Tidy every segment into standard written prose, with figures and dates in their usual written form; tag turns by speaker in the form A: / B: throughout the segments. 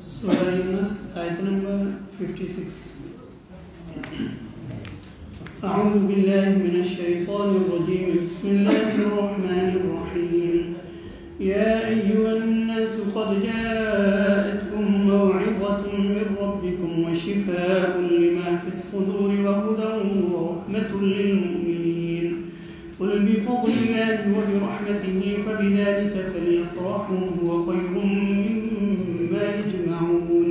A: Surah Yunus, ayat number 56. أعوذ بالله من الشيطان الرجيم. بسم الله الرحمن الرحيم. يا أيها الناس قد جاءتكم موعظة من ربكم وشفاء لما في الصدور وهدى ورحمة للمؤمنين. قل بفضل الله وبرحمته فبذلك فليفرحوا هو خير مما يجمعون.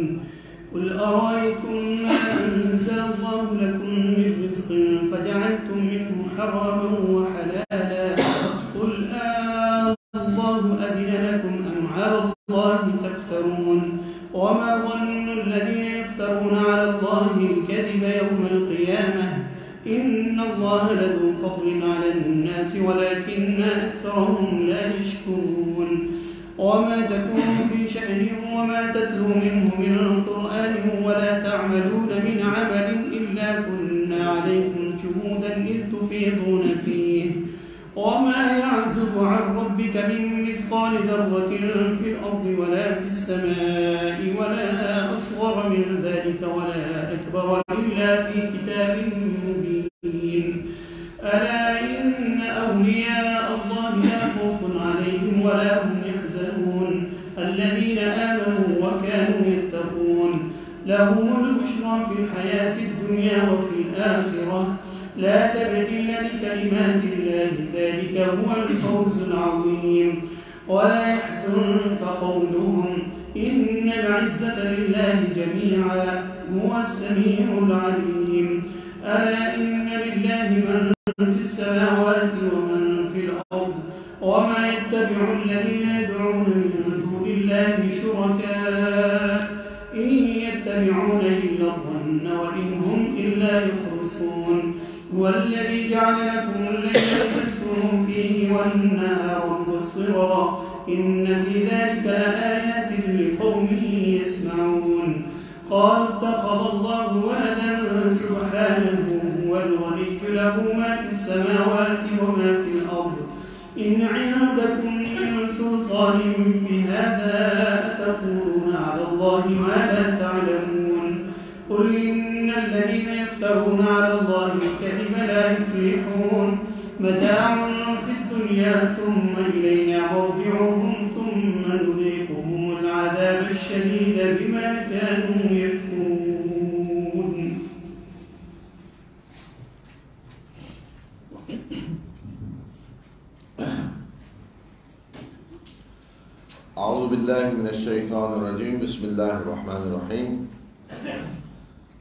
A: قل أرأيتم ما أنزل الله لكم من رزق فجعلتم منه حراما وحلالا قل الله أذن لكم أم على الله تفترون. وما ظن الذين يفترون على الله الكذب يوم القيامة إن الله لذو فضل على الناس ولكن أكثرهم لا يشكرون. وما تكون في شأن وما تتلو منه من قرآن ولا تعملون من عمل إلا كنا عليكم شهودا إذ تفيضون فيه. وما يعزب عن ربك من مثقال ذرة في الأرض ولا في السماء ولا أصغر من ذلك ولا أكبر إلا في كتاب مبين. ألا إن أولياء الله لا خوف عليهم ولا هم يحزنون الذين آمنوا وكانوا يتقون. لهم البشرى في الحياة الدنيا وفي الآخرة لا تبديل لكلمات الله ذلك هو الفوز العظيم. ولا يحزنك قولهم إن العزة لله جميعا هو السميع العليم. ألا إن لله من في السماوات ومن في الأرض وما يتبع الذين يدعون من دون الله شركاء إن يتبعون إلا الظن وإن هم إلا يخرصون. هو الذي جعل لكم الليل تسكنوا فيه والنهار مبصرا إن في ذلك لآيات لقوم يسمعون. قالوا اتخذ الله ولدا سبحانه هو الغني له ما في السماوات وما في الأرض إن عندكم من سلطان بهذا أتقولون على الله ما لا تعلمون. قل إن الذين يفترون على الله الكذب لا يفلحون. متاع في الدنيا ثم إلينا مرجعهم ثم نذيقهم العذاب الشديد بما كانوا يكفرون.
B: أعوذ بالله من الشیطان الرجیم بسم اللہ الرحمن الرحیم.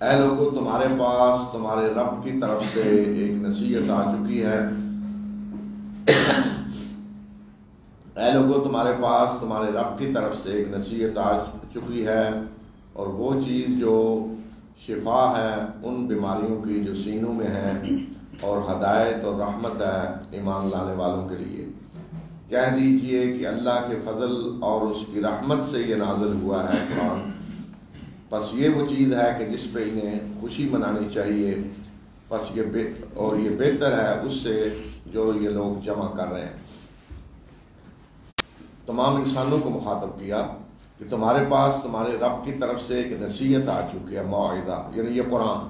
B: اے لوگو تمہارے پاس تمہارے رب کی طرف سے ایک نصیحت آ چکی ہے. اے لوگو تمہارے پاس تمہارے رب کی طرف سے ایک نصیحت آ چکی ہے اور وہ چیز جو شفا ہے ان بیماریوں کی جو سینوں میں ہے اور ہدایت اور رحمت ہے ایمان لانے والوں کے لیے. کہہ دیجئے کہ اللہ کے فضل اور اس کی رحمت سے یہ نازل ہوا ہے قرآن. بس یہ وہ چیز ہے کہ جس پہ انہیں خوشی منانی چاہیے. بس یہ بہتر ہے اس سے جو یہ لوگ جمع کر رہے ہیں. تمام انسانوں کو مخاطب کیا کہ تمہارے پاس تمہارے رب کی طرف سے ایک نصیحت آ چکی ہے. موعظہ یعنی یہ قرآن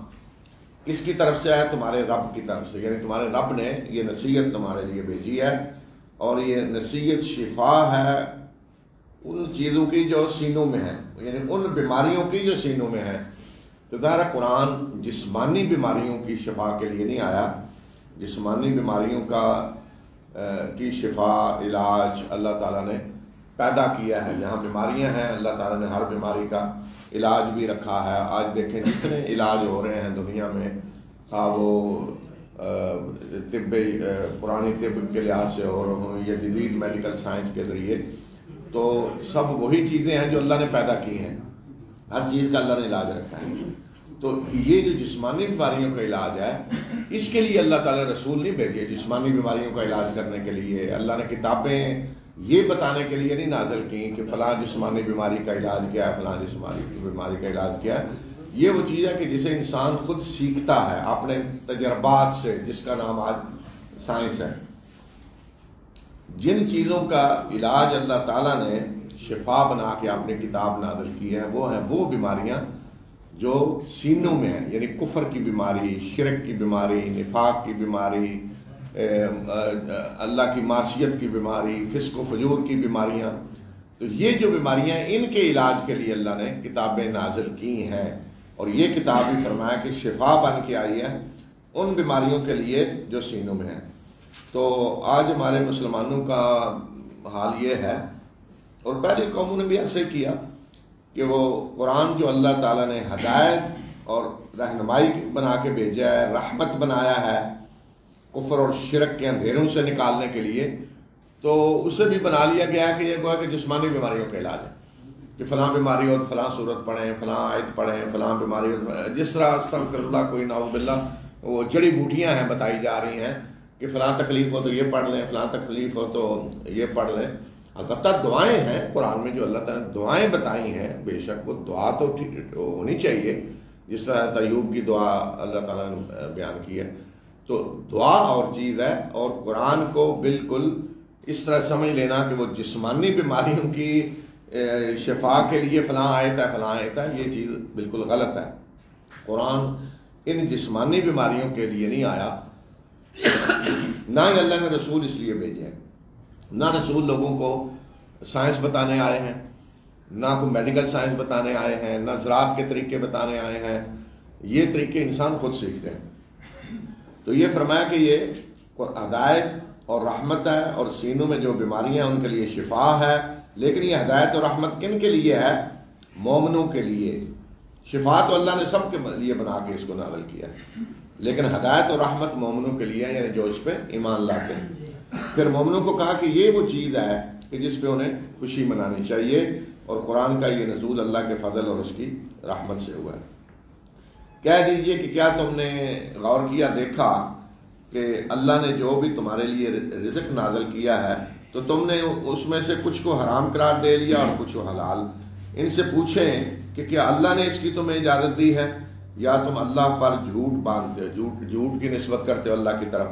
B: کس کی طرف سے ہے؟ تمہارے رب کی طرف سے. یعنی تمہارے رب نے یہ نصیحت تمہارے لیے بھیجی ہے اور یہ نصیحت شفا ہے ان چیزوں کی جو سینوں میں ہیں، یعنی ان بیماریوں کی جو سینوں میں ہیں. تو ظاہر قرآن جسمانی بیماریوں کی شفا کے لیے نہیں آیا. جسمانی بیماریوں کی شفا علاج اللہ تعالیٰ نے پیدا کیا ہے. جہاں بیماریاں ہیں اللہ تعالیٰ نے ہر بیماری کا علاج بھی رکھا ہے. آج دیکھیں جتنے علاج ہو رہے ہیں دنیا میں، خواہ وہ پرانی طب کے لحاظ سے اور یہ جدید میڈیکل سائنس کے ذریعے، تو سب وہی چیزیں ہیں جو اللہ نے پیدا کی ہیں. ہر چیز کا اللہ نے علاج رکھا ہے. تو یہ جو جسمانی بیماریوں کا علاج ہے اس کے لیے اللہ تعالیٰ رسول نہیں بھیجے. جسمانی بیماریوں کا علاج کرنے کے لیے اللہ نے کتابیں یہ بتانے کے لیے نہیں نازل کی کہ فلاں جسمانی بیماری کا علاج کیا ہے، فلاں جسمانی بیماری کا علاج کیا ہے. یہ وہ چیز ہے کہ جسے انسان خود سیکھتا ہے اپنے تجربات سے، جس کا نام آج سائنس ہے. جن چیزوں کا علاج اللہ تعالیٰ نے شفا بنا کے آپ نے کتاب نازل کی ہے، وہ ہیں وہ بیماریاں جو سینوں میں ہیں، یعنی کفر کی بیماری، شرک کی بیماری، نفاق کی بیماری، اللہ کی معصیت کی بیماری، فسق و فجور کی بیماریاں. تو یہ جو بیماریاں ہیں ان کے علاج کے لیے اللہ نے کتابیں نازل کی ہیں، اور یہ کتاب بھی فرمایا کہ شفا بن کے آئی ہے ان بیماریوں کے لیے جو سینوں میں ہیں. تو آج ہمارے مسلمانوں کا حال یہ ہے، اور پہلی قوموں نے بھی ایسے کیا کہ وہ قرآن جو اللہ تعالیٰ نے ہدایت اور رہنمائی بنا کے بھیجا ہے، رحمت بنایا ہے کفر اور شرک کے اندھیروں سے نکالنے کے لیے، تو اسے بھی بنا لیا گیا کہ یہ گویا کہ جسمانی بیماریوں کا علاج ہے، کہ فلاں بیماری ہو تو فلاں صورت پڑھیں، فلاں آیت پڑھیں، فلاں بیماری ہو، جس طرح استغفر اللہ کوئی نعوذ باللہ وہ جڑی بوٹیاں ہیں بتائی جا رہی ہیں کہ فلاں تکلیف ہو تو یہ پڑھ لیں، فلاں تکلیف ہو تو یہ پڑھ لیں. البتہ دعائیں ہیں قرآن میں جو اللہ تعالیٰ نے دعائیں بتائی ہیں، بے شک وہ دعا تو ہونی چاہیے، جس طرح ایوب کی دعا اللہ تعالیٰ نے بیان کی ہے. تو دعا اور چیز ہے، اور قرآن کو بالکل اس طرح سمجھ لینا کہ وہ جسمانی بیماریوں کی شفا کے لیے فلاں آیت ہے فلاں آیت ہے، یہ چیز بالکل غلط ہے. قرآن ان جسمانی بیماریوں کے لیے نہیں آیا، نہ ہی اللہ نے رسول اس لیے بھیجے ہیں. نہ رسول لوگوں کو سائنس بتانے آئے ہیں، نہ کوئی میڈیکل سائنس بتانے آئے ہیں، نہ زراعت کے طریقے بتانے آئے ہیں. یہ طریقے انسان خود سیکھتے ہیں. تو یہ فرمایا کہ یہ ہدایت اور رحمت ہے، اور سینوں میں جو بیماریاں ہیں ان کے لیے شفا ہے. لیکن یہ ہدایت اور رحمت کن کے لیے ہے؟ مومنوں کے لیے. شفا تو اللہ نے سب کے لیے بنا کے اس کو نازل کیا، لیکن ہدایت اور رحمت مومنوں کے لیے ہے، یعنی جو اس پہ ایمان لاتے ہیں. پھر مومنوں کو کہا کہ یہ وہ چیز ہے کہ جس پہ انہیں خوشی منانی چاہیے، اور قرآن کا یہ نزول اللہ کے فضل اور اس کی رحمت سے ہوا ہے. کہہ دیجئے کہ کیا تم نے غور کیا، دیکھا کہ اللہ نے جو بھی تمہارے لیے رزق نازل کیا ہے تو تم نے اس میں سے کچھ کو حرام قرار دے لیا اور کچھ کو حلال. ان سے پوچھیں کہ کیا اللہ نے اس کی تمہیں اجازت دی ہے، یا تم اللہ پر جھوٹ باندھتے ہو، جھوٹ کی نسبت کرتے ہو اللہ کی طرف.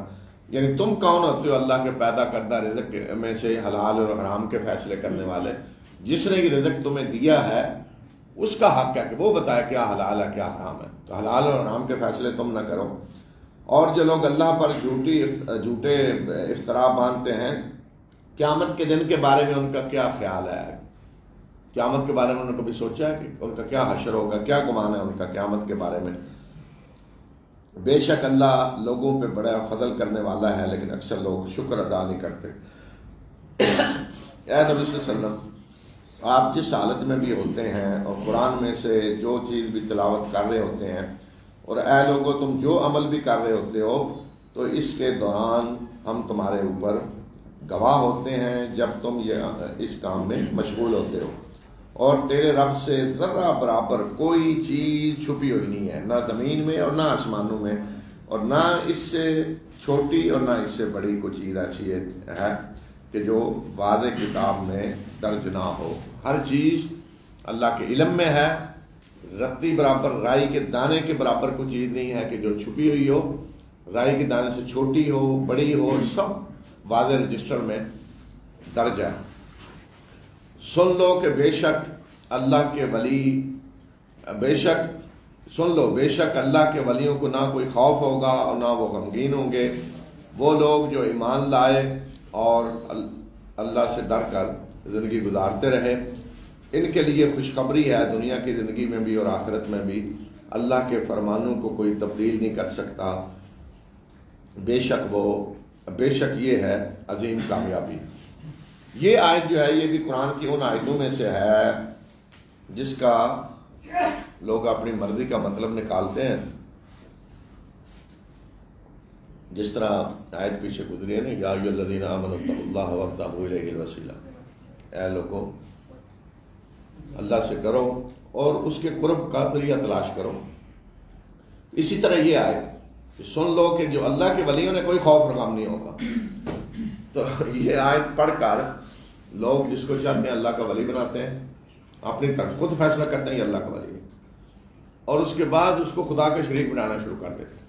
B: یعنی تم کون ہوتے ہو اللہ کے پیدا کردہ رزق میں سے حلال اور حرام کے فیصلے کرنے والے؟ جس نے یہ رزق تمہیں دیا ہے اس کا حق ہے کہ وہ بتائے کیا حلال ہے کیا حرام ہے. تو حلال اور حرام کے فیصلے تم نہ کرو. اور جو لوگ اللہ پر جھوٹے افتراء باندھتے ہیں، قیامت کے دن کے بارے میں ان کا کیا خیال ہے؟ قیامت کے بارے میں انہوں نے کبھی سوچا ہے کہ ان کا کیا حشر ہوگا؟ کیا گمان ہے ان کا قیامت کے بارے میں؟ بے شک اللہ لوگوں پہ بڑا فضل کرنے والا ہے، لیکن اکثر لوگ شکر ادا نہیں کرتے. اے نبی صلی اللہ علیہ وسلم، آپ جس حالت میں بھی ہوتے ہیں اور قرآن میں سے جو چیز بھی تلاوت کر رہے ہوتے ہیں، اور اے لوگوں تم جو عمل بھی کر رہے ہوتے ہو، تو اس کے دوران ہم تمہارے اوپر گواہ ہوتے ہیں جب تم اس کام میں مشغول ہوتے ہو. اور تیرے رب سے ذرہ برابر کوئی چیز چھپی ہوئی نہیں ہے، نہ زمین میں اور نہ آسمانوں میں، اور نہ اس سے چھوٹی اور نہ اس سے بڑی کوئی چیز ایسی ہے کہ جو واضح کتاب میں درج نہ ہو. ہر چیز اللہ کے علم میں ہے. رتی برابر رائی کے دانے کے برابر کوئی چیز نہیں ہے کہ جو چھپی ہوئی ہو. رائی کے دانے سے چھوٹی ہو بڑی ہو، سب واضح رجسٹر میں درج ہے. سن لو کہ بے شک اللہ کے ولی، سن لو بے شک اللہ کے ولیوں کو نہ کوئی خوف ہوگا اور نہ وہ غمگین ہوں گے. وہ لوگ جو ایمان لائے اور اللہ سے ڈر کر زندگی گزارتے رہے، ان کے لیے خوشخبری ہے، دنیا کی زندگی میں بھی اور آخرت میں بھی اللہ کے فرمانوں کو کوئی تبدیل نہیں کر سکتا. بے شک یہ ہے عظیم کامیابی. یہ آیت جو ہے یہ بھی قرآن کی ان آیتوں میں سے ہے جس کا لوگ اپنی مرضی کا مطلب نکالتے ہیں. جس طرح آیت پیچھے گزری ہے نا، یا ایھا الذین آمنوا اتقوا اللہ وابتغوا الیہ الوسیلہ، اے لوگوں اللہ سے کرو اور اس کے قرب کا ذریعہ تلاش کرو. اسی طرح یہ آیت سن لو کہ جو اللہ کے ولیوں نے کوئی خوف و غم نہیں ہوگا. تو یہ آیت پڑھ کر لوگ جس کو چاہتے ہیں اللہ کا ولی بناتے ہیں، اپنی طرف خود فیصلہ کرتے ہیں یہ اللہ کا ولی ہے، اور اس کے بعد اس کو خدا کا شریک بنانا شروع کر دیتے ہیں.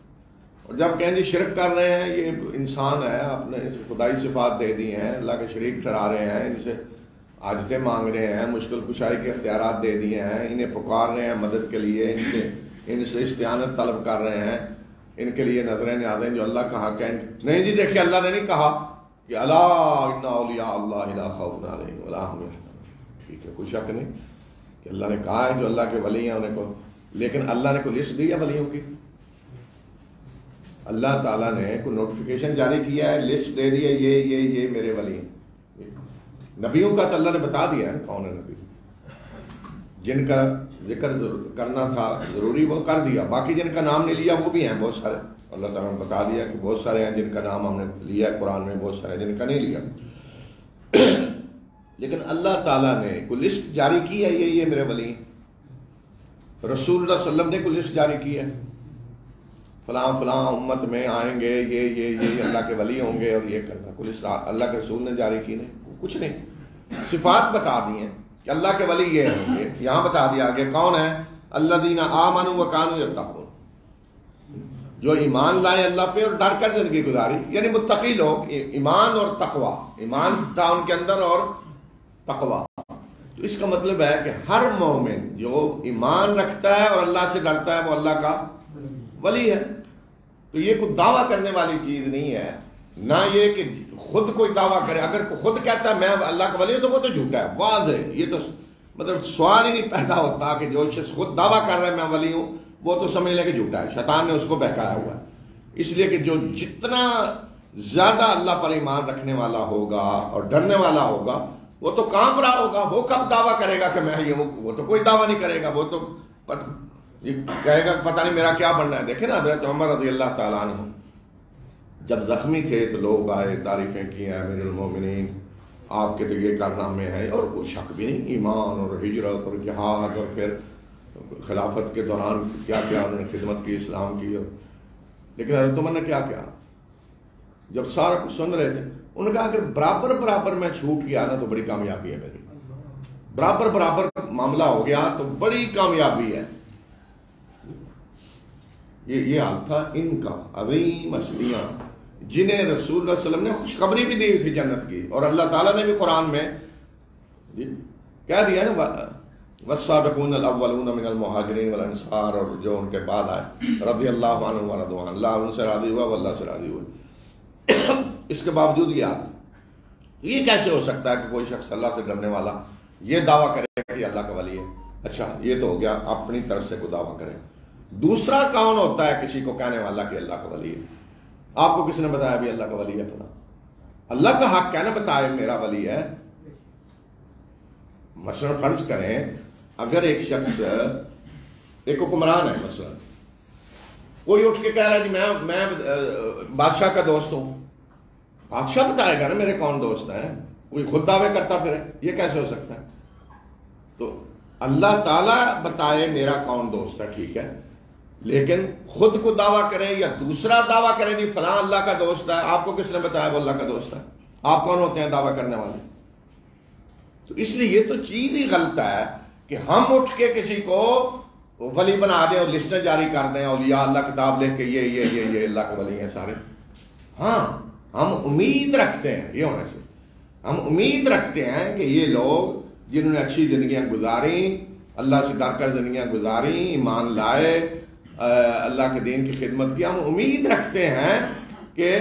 B: اور جب کہیں جی شرک کر رہے ہیں، یہ انسان ہے، آپ نے خدائی صفات دے دی ہیں، اللہ کے شریک ٹھہرا رہے ہیں، ان سے عاجزیں مانگ رہے ہیں، مشکل کشائی کے اختیارات دے دیے ہیں، انہیں پکار رہے ہیں مدد کے لیے، ان سے استعانت طلب کر رہے ہیں، ان کے لیے نظریں نیازیں جو اللہ کا حق ہے. نہیں جی دیکھیے اللہ نے نہیں کہا کہ الا ان اولیاء اللہ لا خوف علیہم ولا هم يحزنون. ٹھیک ہے، کوئی شک نہیں کہ اللہ نے کہا ہے جو اللہ کے ولی ہیں انہیں کو، لیکن اللہ نے کوئی لسٹ دی ہے ولیوں کی؟ اللہ تعالیٰ نے کوئی نوٹیفیکیشن جاری کیا ہے، لسٹ دے دی ہے یہ میرے ولی ہیں؟ نبیوں کا تو اللہ نے بتا دیا ہے کون ہے نبی، جن کا ذکر کرنا تھا ضروری وہ کر دیا، باقی جن کا نام نہیں لیا وہ بھی ہیں بہت سارے. اللہ تعالیٰ نے بتا دیا کہ بہت سارے ہیں جن کا نام ہم نے لیا ہے قرآن میں، بہت سارے جن کا نہیں لیا. لیکن اللہ تعالیٰ نے کوئی لسٹ جاری کی ہے یہ میرے ولی ہیں. رسول اللہ صلی اللہ علیہ وسلم نے کوئی لسٹ جاری کی ہے فلاں فلاں امت میں آئیں گے یہ اللہ کے ولی ہوں گے اور یہ کرنا، کوئی لسٹ اللہ کے رسول نے جاری کی نہیں، کچھ نہیں. صفات بتا دی ہیں کہ اللہ کے ولی یہ ہوں گے. یہاں بتا دیا آگے کون ہے، الذین آمنوا وکانوا یتقون، جو ایمان لائے اللہ پہ اور ڈر کر زندگی گزاری، یعنی متقی لوگ. ایمان اور تقوی، ایمان تھا ان کے اندر اور تقوی. تو اس کا مطلب ہے کہ ہر مومن جو ایمان رکھتا ہے اور اللہ سے ڈرتا ہے وہ اللہ کا ولی ہے. تو یہ کوئی دعویٰ کرنے والی چیز نہیں ہے، نہ یہ کہ خود کوئی دعویٰ کرے. اگر خود کہتا ہے میں اللہ کا ولی ہوں تو وہ تو جھوٹا ہے، واضح. یہ تو مطلب سوال ہی نہیں پیدا ہوتا کہ جو شخص خود دعویٰ کر رہا ہے میں ولی ہوں وہ تو سمجھ لے کہ جھوٹا ہے، شیطان نے اس کو بہکایا ہوا ہے. اس لیے کہ جو جتنا زیادہ اللہ پر ایمان رکھنے والا ہوگا اور ڈرنے والا ہوگا وہ تو کانپ رہا ہوگا. وہ کب دعویٰ کرے گا کہ میں یہ ہوں؟ وہ تو کوئی دعویٰ نہیں کرے گا، وہ تو کہے گا پتہ نہیں میرا کیا بننا ہے. دیکھیں نا حضرت عمر رضی اللہ تعالیٰ عنہ جب زخمی تھے تو لوگ آئے، تعریفیں کی ہیں امیر المومنین آپ کے تو یہ کارنامے ہیں، اور کوئی شک بھی نہیں، ایمان اور ہجرت اور جہاد اور پھر خلافت کے دوران کیا کیا انہوں نے خدمت کی اسلام کی. لیکن حضرت عمر نے کیا کیا جب سارا کچھ سن رہے تھے؟ انہوں نے کہا کہ برابر برابر میں چھوٹ گیا نا تو بڑی کامیابی ہے میری، برابر برابر معاملہ ہو گیا تو بڑی کامیابی ہے. یہ حال تھا ان کا. عظیم ہستیاں جنہیں رسول اللہ صلی اللہ علیہ وسلم نے خوشخبری بھی دی تھی جنت کی، اور اللہ تعالیٰ نے بھی قرآن میں کہہ دیا نا والسابقون الاولون من المہاجرین والانصار، اور جو ان کے بعد آئے رضی اللہ عنہم ورضوا عنہ، اللہ ان سے راضی ہوا واللہ سے راضی ہوا. اس کے باوجود یہ کیسے ہو سکتا ہے کہ کوئی شخص اللہ سے ڈرنے والا یہ دعویٰ کرے کہ اللہ کا ولی ہے؟ اچھا یہ تو ہو گیا اپنی طرف سے کوئی دعویٰ کرے. دوسرا کون ہوتا ہے کسی کو کہنے والا کہ اللہ کا ولی ہے؟ آپ کو کس نے بتایا بھی اللہ کا ولی ہے؟ اپنا اللہ کا حق کہنا بتائے میرا ولی ہے. مثلا فرض کریں اگر ایک شخص ایک حکمران ہے، مثلا کوئی اٹھ کے کہہ رہا ہے جی میں بادشاہ کا دوست ہوں، بادشاہ بتائے گا نا میرے کون دوست ہیں. کوئی خود دعوے کرتا پھر یہ کیسے ہو سکتا ہے؟ تو اللہ تعالیٰ بتائے میرا کون دوست ہے، ٹھیک ہے، لیکن خود کو دعویٰ کرے یا دوسرا دعویٰ کرے نہیں فلاں اللہ کا دوست ہے. آپ کو کس نے بتایا وہ اللہ کا دوست ہے؟ آپ کون ہوتے ہیں دعویٰ کرنے والے؟ تو اس لیے یہ تو چیز ہی غلط ہے کہ ہم اٹھ کے کسی کو ولی بنا دیں اور لسٹیں جاری کر دیں، اولیاء اللہ کتاب لکھ کے یہ اللہ کے ولی ہیں سارے. ہاں ہم امید رکھتے ہیں، یہ ہونا چاہیے، ہم امید رکھتے ہیں کہ یہ لوگ جنہوں نے اچھی زندگیاں گزاری، اللہ سے ڈر کر زندگیاں گزاری، ایمان لائے، اللہ کے دین کی خدمت کی، ہم امید رکھتے ہیں کہ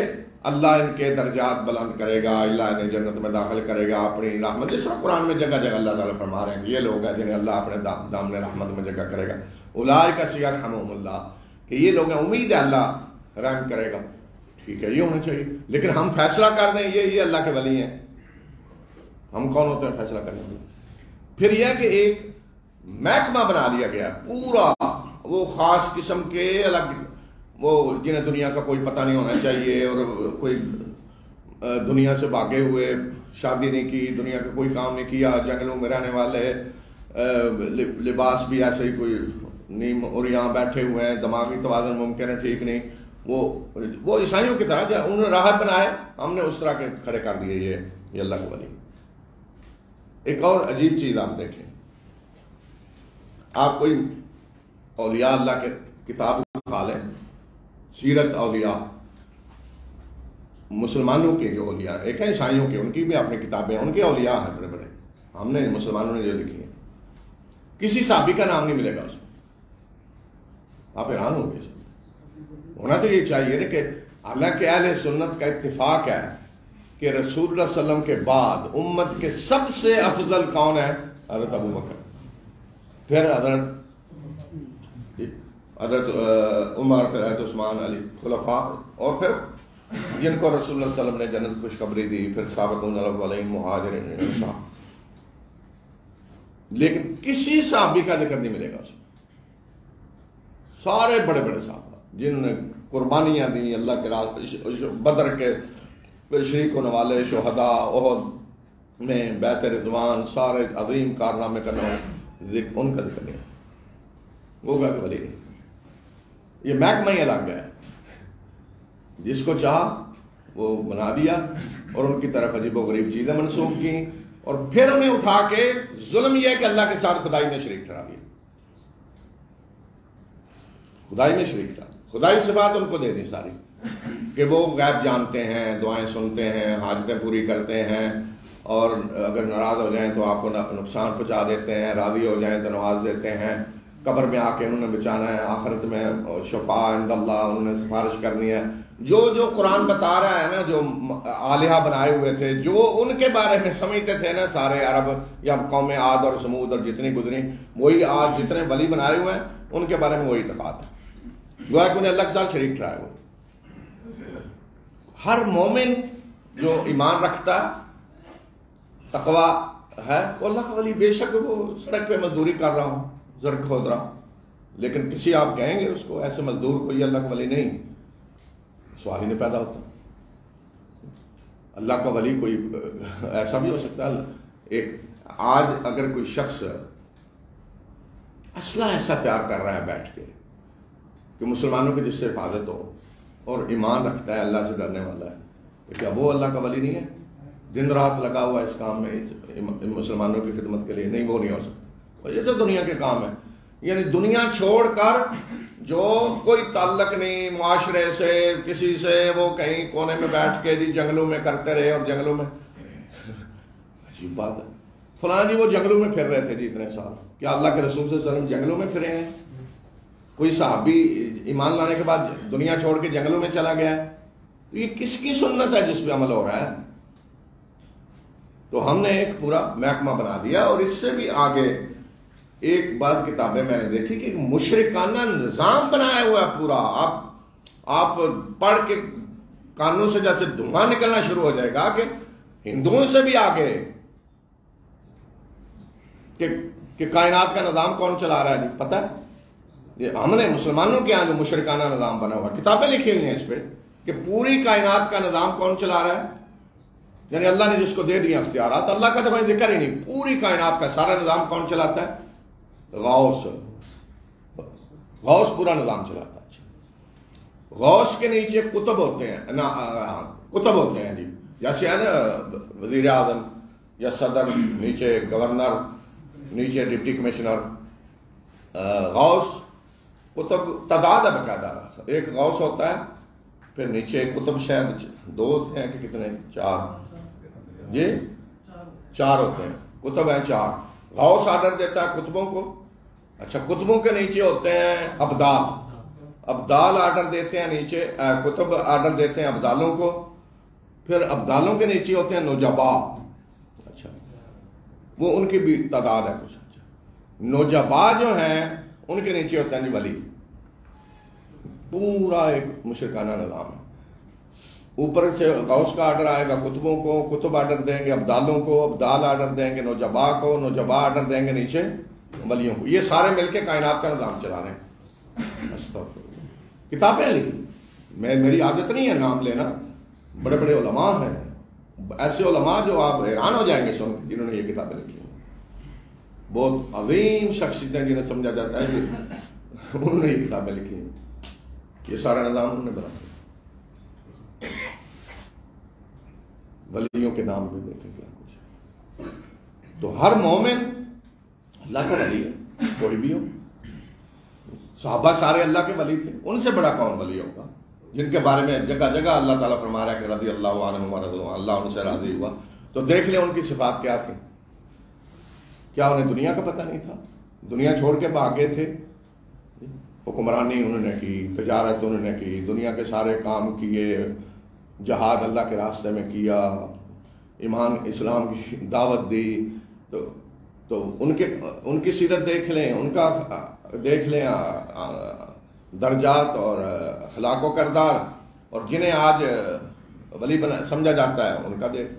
B: اللہ ان کے درجات بلند کرے گا، اللہ انہیں جنت میں داخل کرے گا اپنی رحمت. جس طرح قرآن میں جگہ جگہ اللہ تعالیٰ فرما رہے ہیں کہ یہ لوگ ہیں جنہیں اللہ اپنے دامن رحمت میں جگہ کرے گا. اولئک سیرحمہم اللہ، کہ یہ لوگ ہیں امید ہے اللہ رحم کرے گا. ٹھیک ہے، یہ ہونا چاہیے. لیکن ہم فیصلہ کر دیں یہ اللہ کے ولی ہیں. ہم کون ہوتے ہیں فیصلہ کرنے والے؟ پھر یہ کہ ایک محکمہ بنا لیا گیا پورا، وہ خاص قسم کے الگ، وہ جنہیں دنیا کا کوئی پتہ نہیں ہونا چاہیے، اور کوئی دنیا سے بھاگے ہوئے، شادی نہیں کی، دنیا کا کوئی کام نہیں کیا، جنگلوں میں رہنے والے، لباس بھی ایسے ہی کوئی نہیں، اور یہاں بیٹھے ہوئے ہیں، دماغی توازن ممکن ہے ٹھیک نہیں، وہ عیسائیوں کی طرح انہوں نے راہب بنائے، ہم نے اس طرح کے کھڑے کر دیے یہ اللہ کے ولی. ایک اور عجیب چیز آپ دیکھیں، آپ کوئی اولیاء اللہ کے کتاب اٹھا لیں، سیرت اولیاء مسلمانوں کے جو اولیاء، ایک ہے عیسائیوں کے، ان کی بھی اپنی کتابیں، ان کے اولیاء ہیں بڑے بڑے، ہم نے مسلمانوں نے جو لکھی ہے، کسی صحابی کا نام نہیں ملے گا اس میں. آپ حیران ہوں گے. ہونا تو یہ چاہیے نا کہ حالانکہ اہل سنت کا اتفاق ہے کہ رسول اللہ صلی اللہ علیہ وسلم کے بعد امت کے سب سے افضل کون ہے؟ حضرت ابو بکر، پھر حضرت عمر، پھر حضرت عثمان، علی، خلفاء، اور پھر جن کو رسول اللہ صلی اللہ علیہ وسلم نے جنت خوشخبری دی، پھر سابقون الاولین، مہاجرین، انصار. لیکن کسی صحابی کا ذکر نہیں ملے گا اس میں. سارے بڑے بڑے صحابہ جنہوں نے قربانیاں دی اللہ کے راستے، بدر کے شریک ہونے والے، شہداء، احد میں، بیعت رضوان، سارے عظیم کارنامے کرنے والے، ان کا ذکر نہیں ہوگا کہ ولی نہیں. یہ محکمہ ہی الگ ہے، جس کو چاہا وہ بنا دیا اور ان کی طرف عجیب و غریب چیزیں منسوخ کی، اور پھر انہیں اٹھا کے ظلم یہ ہے کہ اللہ کے ساتھ خدائی میں شریک ٹھہرا دیا. خدائی میں شریک ٹھہرا، خدائی صفات ان کو دے دی ساری، کہ وہ غیب جانتے ہیں، دعائیں سنتے ہیں، حاجتیں پوری کرتے ہیں، اور اگر ناراض ہو جائیں تو آپ کو نقصان پہنچا دیتے ہیں، راضی ہو جائیں تو نواز دیتے ہیں، قبر میں آ کے انہوں نے بچانا ہے، آخرت میں شفاء عند اللہ انہوں نے سفارش کرنی ہے. جو قرآن بتا رہا ہے نا، جو آلہہ بنائے ہوئے تھے، جو ان کے بارے میں سمجھتے تھے نا سارے عرب یا قوم عاد اور سمود اور جتنی گزری، وہی آج جتنے ولی بنائے ہوئے ہیں ان کے بارے میں وہی اعتقاد ہے. گویا کہ انہیں اللہ کے ساتھ شریک ٹھہرائے ہوئے. ہر مومن جو ایمان رکھتا تقوی ہے وہ اللہ کا ولی. بے شک وہ سڑک پہ مزدوری کر رہا ہوں، زرگ کھود رہا، لیکن کسی آپ کہیں گے اس کو ایسے مزدور کو یہ اللہ کا ولی نہیں، سوال ہی نہیں پیدا ہوتا. اللہ کا ولی کوئی ایسا بھی ہو سکتا ہے. ایک آج اگر کوئی شخص اسلحہ ایسا تیار کر رہا ہے بیٹھ کے کہ مسلمانوں کی جس سے حفاظت ہو اور ایمان رکھتا ہے، اللہ سے ڈرنے والا ہے، کیا وہ اللہ کا ولی نہیں ہے؟ دن رات لگا ہوا اس کام میں مسلمانوں کی خدمت کے لیے، نہیں وہ نہیں ہو سکتا. یہ تو دنیا کے کام ہے، یعنی دنیا چھوڑ کر جو کوئی تعلق نہیں معاشرے سے کسی سے، وہ کہیں کونے میں بیٹھ کے جی جنگلوں میں کرتے رہے، اور جنگلوں میں عجیب بات ہے، فلاں جی وہ جنگلوں میں پھر رہے تھے جی اتنے سال. کیا اللہ کے رسول صلی اللہ علیہ وسلم جنگلوں میں پھرے ہیں؟ کوئی صحابی ایمان لانے کے بعد دنیا چھوڑ کے جنگلوں میں چلا گیا ہے؟ تو یہ کس کی سنت ہے جس پہ عمل ہو رہا ہے؟ تو ہم نے ایک پورا محکمہ بنا دیا. اور اس سے بھی آگے ایک بات کتابیں میں نے دیکھی کہ مشرکانہ نظام بنایا ہوا ہے پورا. آپ پڑھ کے کانوں سے جیسے دھواں نکلنا شروع ہو جائے گا کہ ہندوؤں سے بھی آگے کہ کائنات کا نظام کون چلا رہا ہے. جی پتہ ہے یہ ہم نے مسلمانوں کے یہاں جو مشرکانہ نظام بنا ہوا، کتابیں لکھی ہوئی ہیں اس پہ کہ پوری کائنات کا نظام کون چلا رہا ہے. یعنی اللہ نے جس کو دے دیا اختیارات، اللہ کا تو میں ذکر ہی نہیں، پوری کائنات کا سارا نظام کون چلاتا ہے؟ غوث پورا نظام چلاتا ہے. غوث کے نیچے کتب ہوتے ہیں، کتب ہوتے ہیں جی، جیسے ہے نا وزیر اعظم یا صدر، نیچے گورنر، نیچے ڈپٹی کمشنر. غوث کتب تعداد ہے باقاعدہ، ایک غوث ہوتا ہے، پھر نیچے کتب شاید دو ہوتے ہیں کہ کتنے، چار، جی 4 ہوتے ہیں، کتب ہیں 4. غوث آرڈر دیتا ہے کتبوں کو. اچھا کتبوں کے نیچے ہوتے ہیں ابدال آرڈر دیتے ہیں نیچے، کتب آرڈر دیتے ہیں ابدالوں کو. پھر ابدالوں کے نیچے ہوتے ہیں نجبا. اچھا وہ ان کی بھی تعداد ہے کچھ. نجبا جو ہیں ان کے نیچے ہوتا ہے جی ولی. پورا ایک مشرکانہ نظام ہے. اوپر سے غوث کا آرڈر آئے گا کتبوں کو، کتب آرڈر دیں گے ابدالوں کو، ابدال آرڈر دیں گے نجبا کو، نجبا آرڈر دیں گے نیچے ولیوں کو. یہ سارے مل کے کائنات کا نظام چلا رہے ہیں. کتابیں لکھی، میری عادت نہیں ہے نام لینا، بڑے بڑے علماء ہیں، ایسے علماء جو آپ حیران ہو جائیں گے سن کے، جنہوں نے یہ کتابیں لکھی ہیں. بہت عظیم شخصیتیں جنہیں سمجھا جاتا ہے کہ انہوں نے یہ کتابیں لکھی ہیں. یہ سارا نظام انہوں نے بنایا. ولیوں کے نام بھی دیکھیں گے کچھ. تو ہر مومن اللہ کا ولی ہے، کوئی بھی ہو. صحابہ سارے اللہ کے ولی تھے، ان سے بڑا کون ولی ہوگا جن کے بارے میں جگہ جگہ اللہ تعالیٰ فرما رہا ہے کہ رضی اللہ عنہم ورضوا عنہ، اللہ ان سے راضی ہوا. تو دیکھ لیں ان کی صفات کیا تھی. کیا انہیں دنیا کا پتہ نہیں تھا؟ دنیا چھوڑ کے بھاگے تھے، حکمرانی انہوں نے کی، تجارت انہوں نے کی، دنیا کے سارے کام کیے، جہاد اللہ کے راستے میں کیا، ایمان اسلام کی دعوت دی، تو ان کی سیرت دیکھ لیں، ان کا دیکھ لیں درجات اور اخلاق و کردار، اور جنہیں آج ولی سمجھا جاتا ہے ان کا دیکھ۔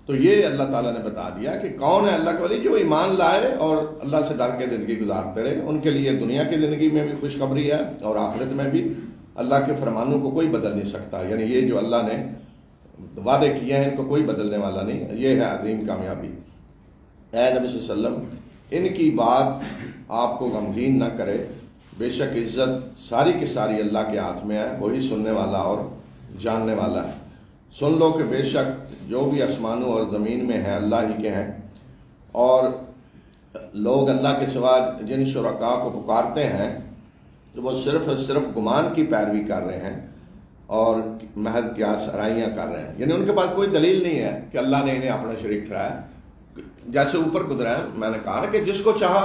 B: تو یہ اللہ تعالیٰ نے بتا دیا کہ کون ہے اللہ کے ولی، جو ایمان لائے اور اللہ سے ڈر کے زندگی گزارتے رہے، ان کے لیے دنیا کی زندگی میں بھی خوشخبری ہے اور آخرت میں بھی۔ اللہ کے فرمانوں کو کوئی بدل نہیں سکتا، یعنی یہ جو اللہ نے وعدے کیے ہیں ان کو کوئی بدلنے والا نہیں، یہ ہے عظیم کامیابی۔ اے نبی صلی اللہ علیہ وسلم، ان کی بات آپ کو غمگین نہ کرے، بے شک عزت ساری کی ساری اللہ کے ہاتھ میں ہے، وہی سننے والا اور جاننے والا ہے۔ سن لو کہ بے شک جو بھی آسمانوں اور زمین میں ہے اللہ ہی کے ہیں، اور لوگ اللہ کے سوا جن شرکاء کو پکارتے ہیں تو وہ صرف گمان کی پیروی کر رہے ہیں اور محض قیاس آرائیاں کر رہے ہیں، یعنی ان کے پاس کوئی دلیل نہیں ہے کہ اللہ نے انہیں اپنا شریک ٹھہرایا۔ جیسے اوپر گزرا ہے، میں نے کہا کہ جس کو چاہا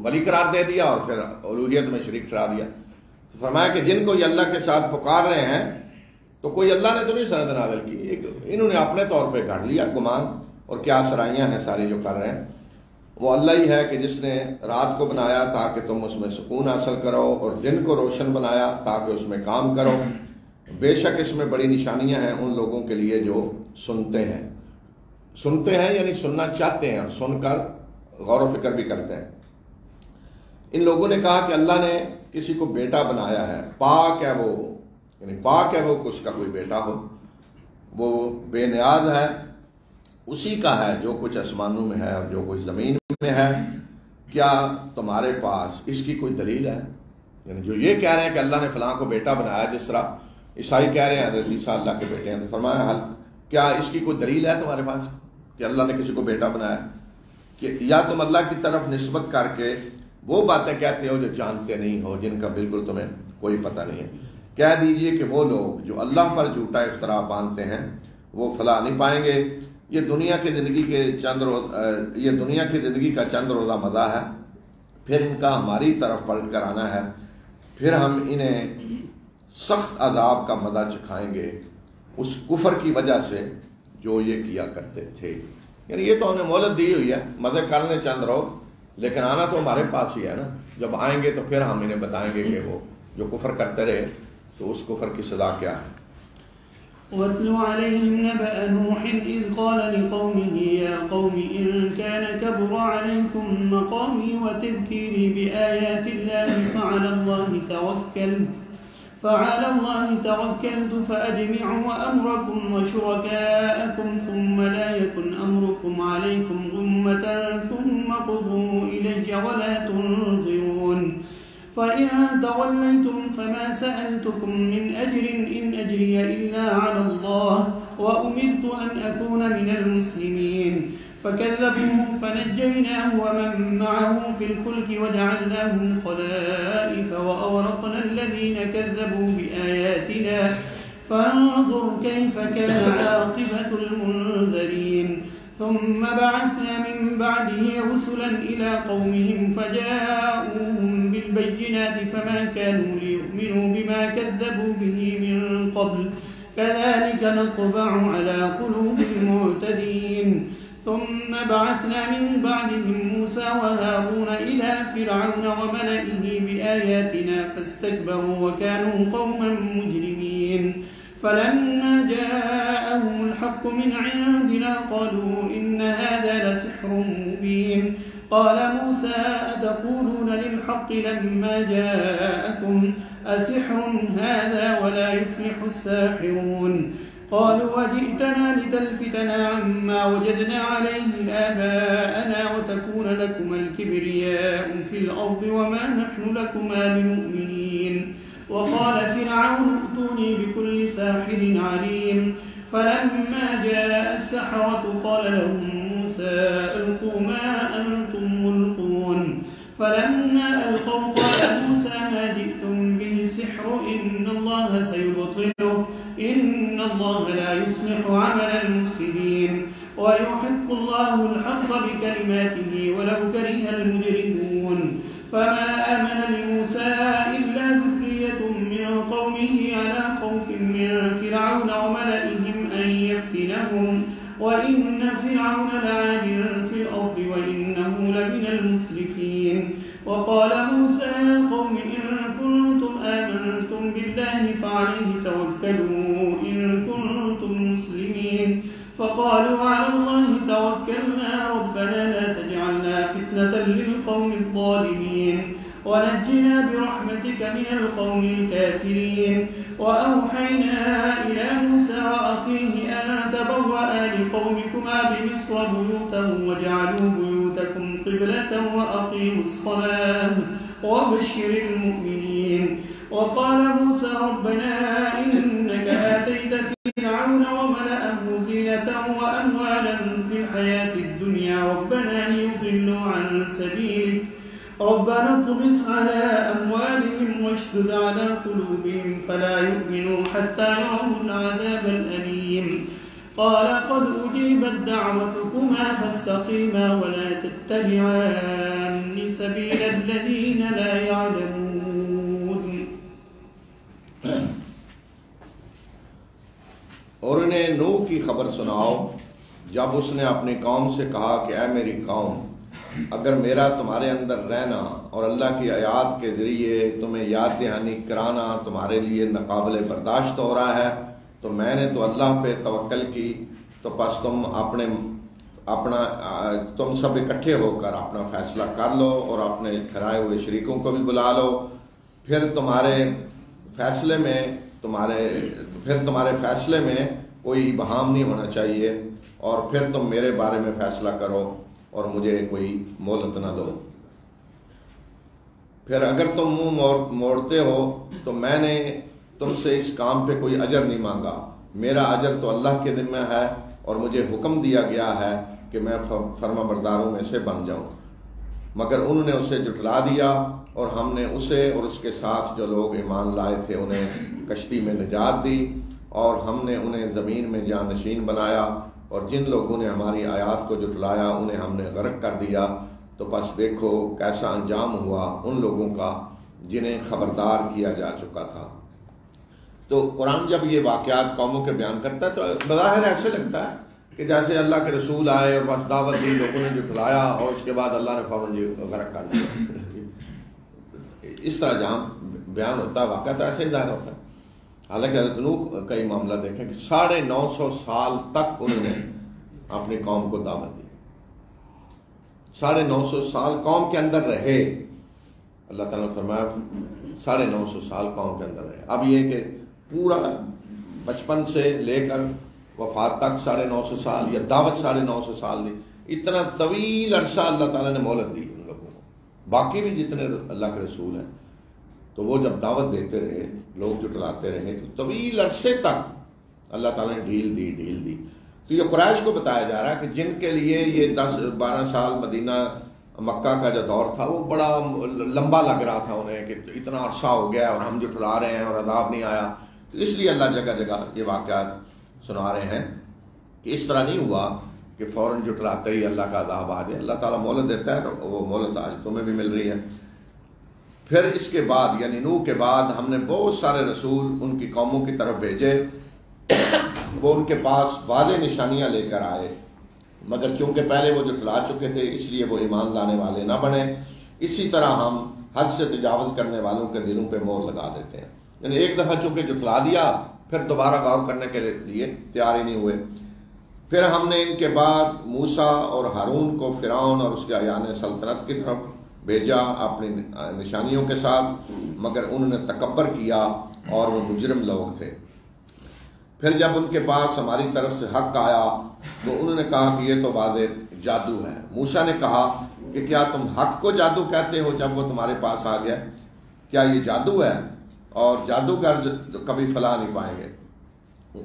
B: ولی قرار دے دیا اور پھر الوہیت میں شریک ٹھہرا دیا۔ فرمایا کہ جن کو یہ اللہ کے ساتھ پکار رہے ہیں تو کوئی اللہ نے تو نہیں سند نازل کی، انہوں نے اپنے طور پہ گھڑ لیا، گمان اور کیا سرائیاں ہیں ساری جو کر رہے ہیں۔ وہ اللہ ہی ہے کہ جس نے رات کو بنایا تاکہ تم اس میں سکون حاصل کرو، اور دن کو روشن بنایا تاکہ اس میں کام کرو۔ بے شک اس میں بڑی نشانیاں ہیں ان لوگوں کے لیے جو سنتے ہیں یعنی سننا چاہتے ہیں اور سن کر غور و فکر بھی کرتے ہیں۔ ان لوگوں نے کہا کہ اللہ نے کسی کو بیٹا بنایا ہے، پاک ہے وہ، یعنی پاک ہے وہ کہ اس کا کوئی بیٹا ہو، وہ بے نیاز ہے، اسی کا ہے جو کچھ آسمانوں میں ہے اور جو کچھ زمین میں ہے، کیا تمہارے پاس اس کی کوئی دلیل ہے؟ یعنی جو یہ کہہ رہے ہیں کہ اللہ نے فلاں کو بیٹا بنایا، جس طرح عیسائی کہہ رہے ہیں حضرت عیسیٰ اللہ کے بیٹے ہیں، تو فرمایا کیا اس کی کوئی دلیل ہے تمہارے پاس کہ اللہ نے کسی کو بیٹا بنایا؟ کہ یا تم اللہ کی طرف نسبت کر کے وہ باتیں کہتے ہو جو جانتے نہیں ہو، جن کا بالکل تمہیں کوئی پتہ نہیں ہے۔ کہہ دیجئے کہ وہ لوگ جو اللہ پر جھوٹا افطرا باندھتے ہیں وہ فلاح نہیں پائیں گے۔ یہ دنیا کی زندگی کا چند روزہ مزہ ہے، پھر ان کا ہماری طرف پلٹ کر آنا ہے، پھر ہم انہیں سخت عذاب کا مزہ چکھائیں گے اس کفر کی وجہ سے جو یہ کیا کرتے تھے۔ یعنی یہ تو ہم نے مہلت دی ہوئی ہے، مزے کرنے چند روز، لیکن آنا تو ہمارے پاس ہی ہے نا۔ جب آئیں گے تو پھر ہم انہیں بتائیں گے کہ وہ جو کفر کرتے رہے تو اس کفر کی سزا کیا ہے۔
A: وَاتْلُ عَلَيْهِمْ نَبَأَ نُوحٍ إِذْ قَالَ لِقَوْمِهِ يَا قَوْمِ إِن كَانَ كَبُرَ عَلَيْكُمْ مَقَامِي وَتَذْكِيرِي بِآيَاتِ اللَّهِ فعلى الله توكلت فأجمعوا أمركم وشركاءكم ثم لا يكن أمركم عليكم غمة ثم قضوا إلي ولا تنظرون فإن توليتم فما سألتكم من أجر إن أجري إلا على الله وأمرت أن أكون من المسلمين فكذبوه فنجيناه ومن معه في الفلك وجعلناهم خلائف وأورقنا الذين كذبوا بآياتنا فانظر كيف كان عاقبة المنذرين ثم بعثنا من بعده رسلا إلى قومهم فجاءوهم بالبينات فما كانوا ليؤمنوا بما كذبوا به من قبل كذلك نطبع على قلوب المعتدين ثم بعثنا من بعدهم موسى وهارون إلى فرعون وملئه بآياتنا فاستكبروا وكانوا قوما مجرمين فلما جاءهم الحق من عندنا قالوا إن هذا لسحر مبين قال موسى أتقولون للحق لما جاءكم أسحر هذا ولا يفلح الساحرون قالوا وجئتنا لتلفتنا عما وجدنا عليه آباءنا وتكون لكما الكبرياء في الأرض وما نحن لكما بمؤمنين وقال فرعون ائتوني بكل ساحر عليم فلما جاء السحرة قال لهم موسى ألقوا ما أنتم ملقون فلما ألقوا قال موسى ما جئتم به السحر إن الله سيبطله إن الله لا يصلح عمل المفسدين ويحق الله الحق بكلماته ولو كره المجرمون. فما آمن لموسى إلا ذرية من قومه على خوف من فرعون وملئهم أن يفتنهم وإن فرعون لعال في الأرض وإنه لمن المسرفين. وقال موسى يا قوم إن كنتم آمنتم بالله فعليه توكلوا إن كنتم مسلمين. فقالوا على الله توكلنا ربنا لا تجعلنا فتنة للقوم الظالمين ونجنا برحمتك من القوم الكافرين. وأوحينا إلى موسى وأخيه أن تبوأ لقومكما بمصر بيوتا وجعلوا بيوتكم قبلة وأقيموا الصلاة وبشر المؤمنين. وقال موسى ربنا إنك آتيت فرعون وملأه زينة وأموالا في الحياة الدنيا ربنا ليضلوا عن سبيلك ربنا اطمس على أموالهم واشدد على قلوبهم فلا يؤمنوا حتى يروا العذاب الأليم. قال قد أجيبت دعوتكما فاستقيما ولا تتبعان سبيل الذين لا يعلمون.
B: اور انہیں نوح کی خبر سناؤ جب اس نے اپنی قوم سے کہا کہ اے میری قوم، اگر میرا تمہارے اندر رہنا اور اللہ کی آیات کے ذریعے تمہیں یاد دہانی کرانا تمہارے لیے ناقابل برداشت ہو رہا ہے تو میں نے تو اللہ پہ توکل کی، تو پس تم سب اکٹھے ہو کر اپنا فیصلہ کر لو اور اپنے ٹھہرائے ہوئے شریکوں کو بھی بلا لو، پھر تمہارے فیصلے میں کوئی ابہام نہیں ہونا چاہیے، اور پھر تم میرے بارے میں فیصلہ کرو اور مجھے کوئی مہلت نہ دو۔ پھر اگر تم منہ موڑتے ہو تو میں نے تم سے اس کام پہ کوئی اجر نہیں مانگا، میرا اجر تو اللہ کے ذمہ ہے، اور مجھے حکم دیا گیا ہے کہ میں فرما برداروں میں سے بن جاؤں، مگر انہوں نے اسے جھٹلا دیا، اور ہم نے اسے اور اس کے ساتھ جو لوگ ایمان لائے تھے انہیں کشتی میں نجات دی، اور ہم نے انہیں زمین میں جانشین بنایا، اور جن لوگوں نے ہماری آیات کو جھٹلایا انہیں ہم نے غرق کر دیا۔ تو بس دیکھو کیسا انجام ہوا ان لوگوں کا جنہیں خبردار کیا جا چکا تھا۔ تو قرآن جب یہ واقعات قوموں کے بیان کرتا ہے تو بظاہر ایسے لگتا ہے کہ جیسے اللہ کے رسول آئے اور بس دعوت دی، لوگوں نے جھٹلایا اور اس کے بعد اللہ نے فوراً غرق کر دیا۔ اس طرح جہاں بیان ہوتا ہے واقعہ تو ایسے ہی ظاہر ہوتا ہے۔ حالانکہ حضرت نوح کا ہی معاملہ دیکھیں کہ 950 سال تک انہوں نے اپنی قوم کو دعوت دی، 950 سال قوم کے اندر رہے۔ اللہ تعالیٰ نے فرمایا 950 سال قوم کے اندر رہے۔ اب یہ کہ پورا بچپن سے لے کر وفات تک 950 سال یا دعوت 950 سال دی، اتنا طویل عرصہ اللہ تعالیٰ نے مہلت دی ان لوگوں کو۔ باقی بھی جتنے اللہ کے رسول ہیں تو وہ جب دعوت دیتے رہے، لوگ جھٹلاتے رہے، تو طویل عرصے تک اللہ تعالیٰ نے ڈھیل دی۔ تو یہ قریش کو بتایا جا رہا ہے کہ جن کے لیے یہ 10-12 سال مدینہ مکہ کا جو دور تھا وہ بڑا لمبا لگ رہا تھا انہیں کہ اتنا عرصہ ہو گیا اور ہم جھٹلا رہے ہیں اور عذاب نہیں آیا، تو اس لیے اللہ جگہ جگہ یہ واقعات سنا رہے ہیں کہ اس طرح نہیں ہوا کہ فوراً جھٹلاتے ہی اللہ کا عذاب آ جائے۔ اللہ تعالیٰ مہلت دیتا ہے، وہ مہلت آج تمہیں بھی مل رہی ہے۔ پھر اس کے بعد یعنی نوح کے بعد ہم نے بہت سارے رسول ان کی قوموں کی طرف بھیجے، وہ ان کے پاس واضح نشانیاں لے کر آئے، مگر چونکہ پہلے وہ جھٹلا چکے تھے اس لیے وہ ایمان لانے والے نہ بنے۔ اسی طرح ہم حد سے تجاوز کرنے والوں کے دلوں پہ مہر لگا دیتے ہیں، یعنی ایک دفعہ چونکہ جھٹلا دیا پھر دوبارہ غور کرنے کے لیے تیار ہی نہیں ہوئے۔ پھر ہم نے ان کے بعد موسیٰ اور ہارون کو فرعون اور اس کے ایان سلطنت کی طرف بھیجا اپنی نشانیوں کے ساتھ، مگر انہوں نے تکبر کیا اور وہ مجرم لوگ تھے۔ پھر جب ان کے پاس ہماری طرف سے حق آیا تو انہوں نے کہا کہ یہ تو واضح جادو ہے۔ موسیٰ نے کہا کہ کیا تم حق کو جادو کہتے ہو جب وہ تمہارے پاس آ گیا؟ کیا یہ جادو ہے؟ اور جادوگر کبھی فلاح نہیں پائیں گے۔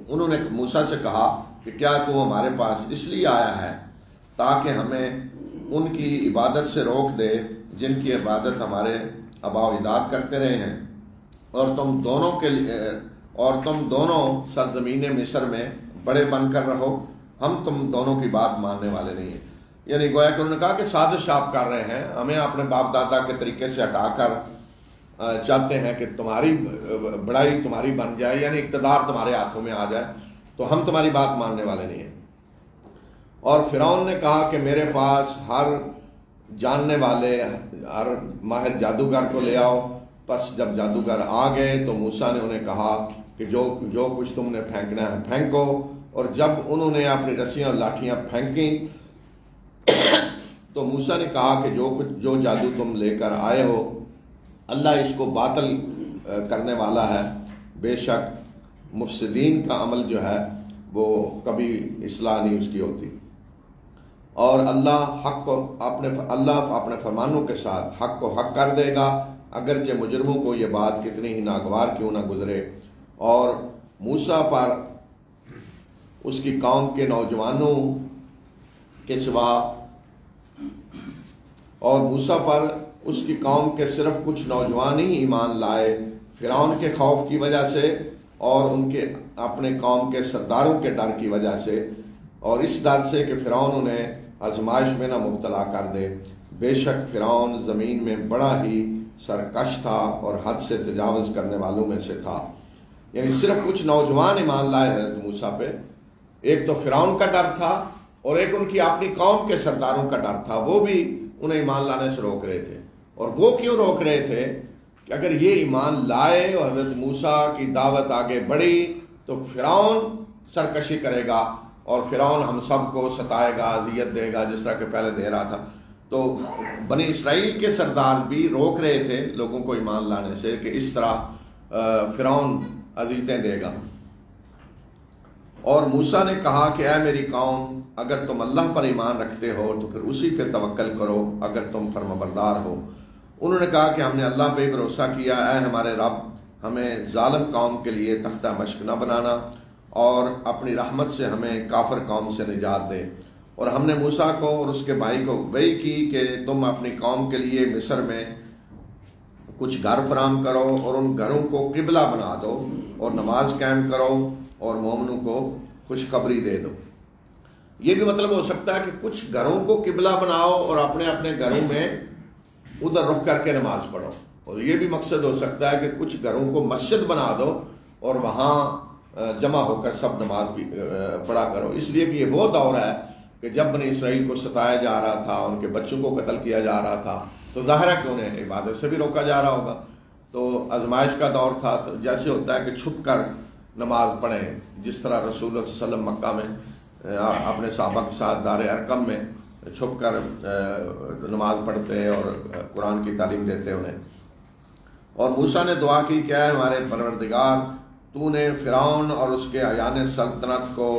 B: انہوں نے موسیٰ سے کہا کہ کیا تو ہمارے پاس اس لیے آیا ہے تاکہ ہمیں ان کی عبادت سے روک دے جن کی عبادت ہمارے آباء و اجداد کرتے رہے ہیں، اور تم دونوں سرزمین مصر میں بڑے بن کر رہو، ہم تم دونوں کی بات ماننے والے نہیں ہیں. یعنی گویا کہ انہوں نے کہا کہ سازش آپ کر رہے ہیں, ہمیں اپنے باپ دادا کے طریقے سے ہٹا کر چاہتے ہیں کہ تمہاری بڑائی تمہاری بن جائے, یعنی اقتدار تمہارے ہاتھوں میں آ جائے, تو ہم تمہاری بات ماننے والے نہیں ہیں. اور فرعون نے کہا کہ میرے پاس ہر جاننے والے, ہر ماہر جادوگر کو لے آؤ. پس جب جادوگر آ گئے تو موسیٰ نے انہیں کہا کہ جو کچھ تم نے پھینکنا ہے پھینکو. اور جب انہوں نے اپنی رسیاں اور لاٹھیاں پھینکیں تو موسیٰ نے کہا کہ جو جادو تم لے کر آئے ہو اللہ اس کو باطل کرنے والا ہے. بے شک مفسدین کا عمل جو ہے وہ کبھی اصلاح نہیں اس کی ہوتی. اور اللہ اپنے فرمانوں کے ساتھ حق کو حق کر دے گا, اگرچہ مجرموں کو یہ بات کتنی ہی ناگوار کیوں نہ گزرے. اور موسیٰ پر اس کی قوم کے نوجوانوں کے سوا, اور موسیٰ پر اس کی قوم کے صرف کچھ نوجوان ہی ایمان لائے فرعون کے خوف کی وجہ سے اور ان کے اپنے قوم کے سرداروں کے ڈر کی وجہ سے, اور اس ڈر سے کہ فرعون انہیں آزمائش میں نہ مبتلا کر دے. بے شک فرعون زمین میں بڑا ہی سرکش تھا اور حد سے تجاوز کرنے والوں میں سے تھا. یعنی صرف کچھ نوجوان ایمان لائے حضرت موسیٰ پہ. ایک تو فرعون کا ڈر تھا اور ایک ان کی اپنی قوم کے سرداروں کا ڈر تھا, وہ بھی انہیں ایمان لانے سے روک رہے تھے. اور وہ کیوں روک رہے تھے کہ اگر یہ ایمان لائے اور حضرت موسیٰ کی دعوت آگے بڑھی تو فرعون سرکشی کرے گا اور فرعون ہم سب کو ستائے گا, اذیت دے گا, جس طرح کہ پہلے دے رہا تھا. تو بنی اسرائیل کے سردار بھی روک رہے تھے لوگوں کو ایمان لانے سے کہ اس طرح فرعون اذیتیں دے گا. اور موسیٰ نے کہا کہ اے میری قوم, اگر تم اللہ پر ایمان رکھتے ہو تو پھر اسی پہ توکل کرو اگر تم فرمانبردار ہو. انہوں نے کہا کہ ہم نے اللہ پہ بھروسہ کیا, اے ہمارے رب ہمیں ظالم قوم کے لیے تختہ مشق نہ بنانا اور اپنی رحمت سے ہمیں کافر قوم سے نجات دے. اور ہم نے موسیٰ کو اور اس کے بھائی کو وحی کی کہ تم اپنی قوم کے لیے مصر میں کچھ گھر فراہم کرو اور ان گھروں کو قبلہ بنا دو اور نماز قائم کرو اور مومنوں کو خوشخبری دے دو. یہ بھی مطلب ہو سکتا ہے کہ کچھ گھروں کو قبلہ بناؤ اور اپنے اپنے گھروں میں ادھر رخ کر کے نماز پڑھو. اور یہ بھی مقصد ہو سکتا ہے کہ کچھ گھروں کو مسجد بنا دو اور وہاں جمع ہو کر سب نماز بھی پڑھا کرو. اس لیے کہ یہ وہ دور ہے کہ جب بنی اسرائیل کو ستایا جا رہا تھا, ان کے بچوں کو قتل کیا جا رہا تھا, تو ظاہر ہے کہ انہیں عبادت سے بھی روکا جا رہا ہوگا. تو آزمائش کا دور تھا, تو جیسے ہوتا ہے کہ چھپ کر نماز پڑھیں, جس طرح رسول اللہ صلی اللہ علیہ وسلم مکہ میں اپنے صحابہ کے ساتھ دار ارقم میں چھپ کر نماز پڑھتے اور قرآن کی تعلیم دیتے انہیں. اور موسیٰ نے دعا کی کہ اے ہمارے پروردگار, تو نے فرعون اور اس کے اعیان سلطنت کو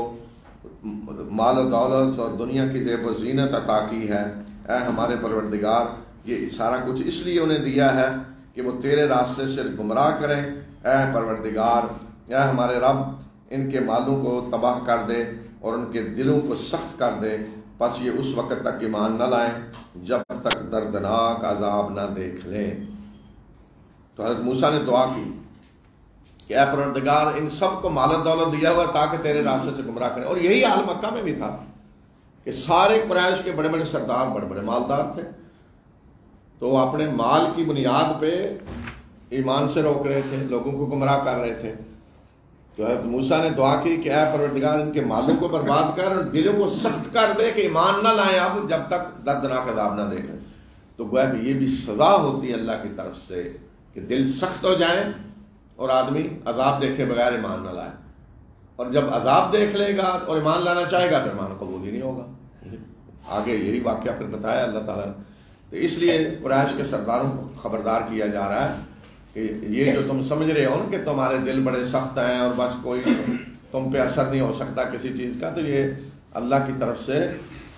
B: مال و دولت اور دنیا کی زیب و زینت عطا کی ہے. اے ہمارے پروردگار, یہ سارا کچھ اس لیے انہیں دیا ہے کہ وہ تیرے راستے سے گمراہ کریں. اے پروردگار, اے ہمارے رب, ان کے مالوں کو تباہ کر دے اور ان کے دلوں کو سخت کر دے, پس یہ اس وقت تک ایمان نہ لائیں جب تک دردناک عذاب نہ دیکھ لیں. تو حضرت موسیٰ نے دعا کی کہ اے پروردگار, ان سب کو مال و دولت دیا ہوا تاکہ تیرے راستے سے گمراہ کریں. اور یہی حال مکہ میں بھی تھا کہ سارے قریش کے بڑے بڑے سردار بڑے بڑے مالدار تھے, تو اپنے مال کی بنیاد پہ ایمان سے روک رہے تھے, لوگوں کو گمراہ کر رہے تھے. تو حضرت موسیٰ نے دعا کی کہ اے پروردگار, ان کے مالوں کو برباد کر اور دلوں کو سخت کر دے کہ ایمان نہ لائیں اب جب تک دردناک عذاب نہ دیکھیں. تو گویا کہ یہ بھی سزا ہوتی ہے اللہ کی طرف سے کہ دل سخت ہو جائیں اور آدمی عذاب دیکھے بغیر ایمان نہ لائے. اور جب عذاب دیکھ لے گا اور ایمان لانا چاہے گا تو ایمان قبول ہی نہیں ہوگا. آگے یہی واقعہ پھر بتایا اللہ تعالیٰ نے. تو اس لیے قریش کے سرداروں کو خبردار کیا جا رہا ہے کہ یہ جو تم سمجھ رہے ہو کہ تمہارے دل بڑے سخت ہیں اور بس کوئی تم پہ اثر نہیں ہو سکتا کسی چیز کا, تو یہ اللہ کی طرف سے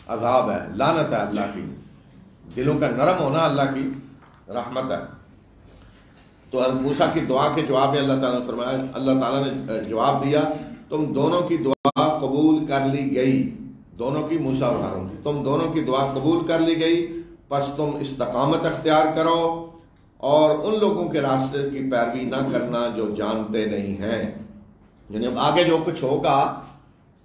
B: عذاب ہے, لعنت ہے اللہ کی. دلوں کا نرم ہونا اللہ کی رحمت ہے. تو حضرت موسیٰ کی دعا کے جواب میں اللہ تعالیٰ نے فرمایا, اللہ تعالیٰ نے جواب دیا, تم دونوں کی دعا قبول کر لی گئی. دونوں کی, موسیٰ اور ہارون کی, تم دونوں کی دعا قبول کر لی گئی. پس تم استقامت اختیار کرو اور ان لوگوں کے راستے کی پیروی نہ کرنا جو جانتے نہیں ہیں. یعنی اب آگے جو کچھ ہوگا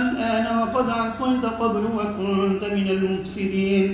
A: الآن وقد عصيت قبل وكنت من المفسدين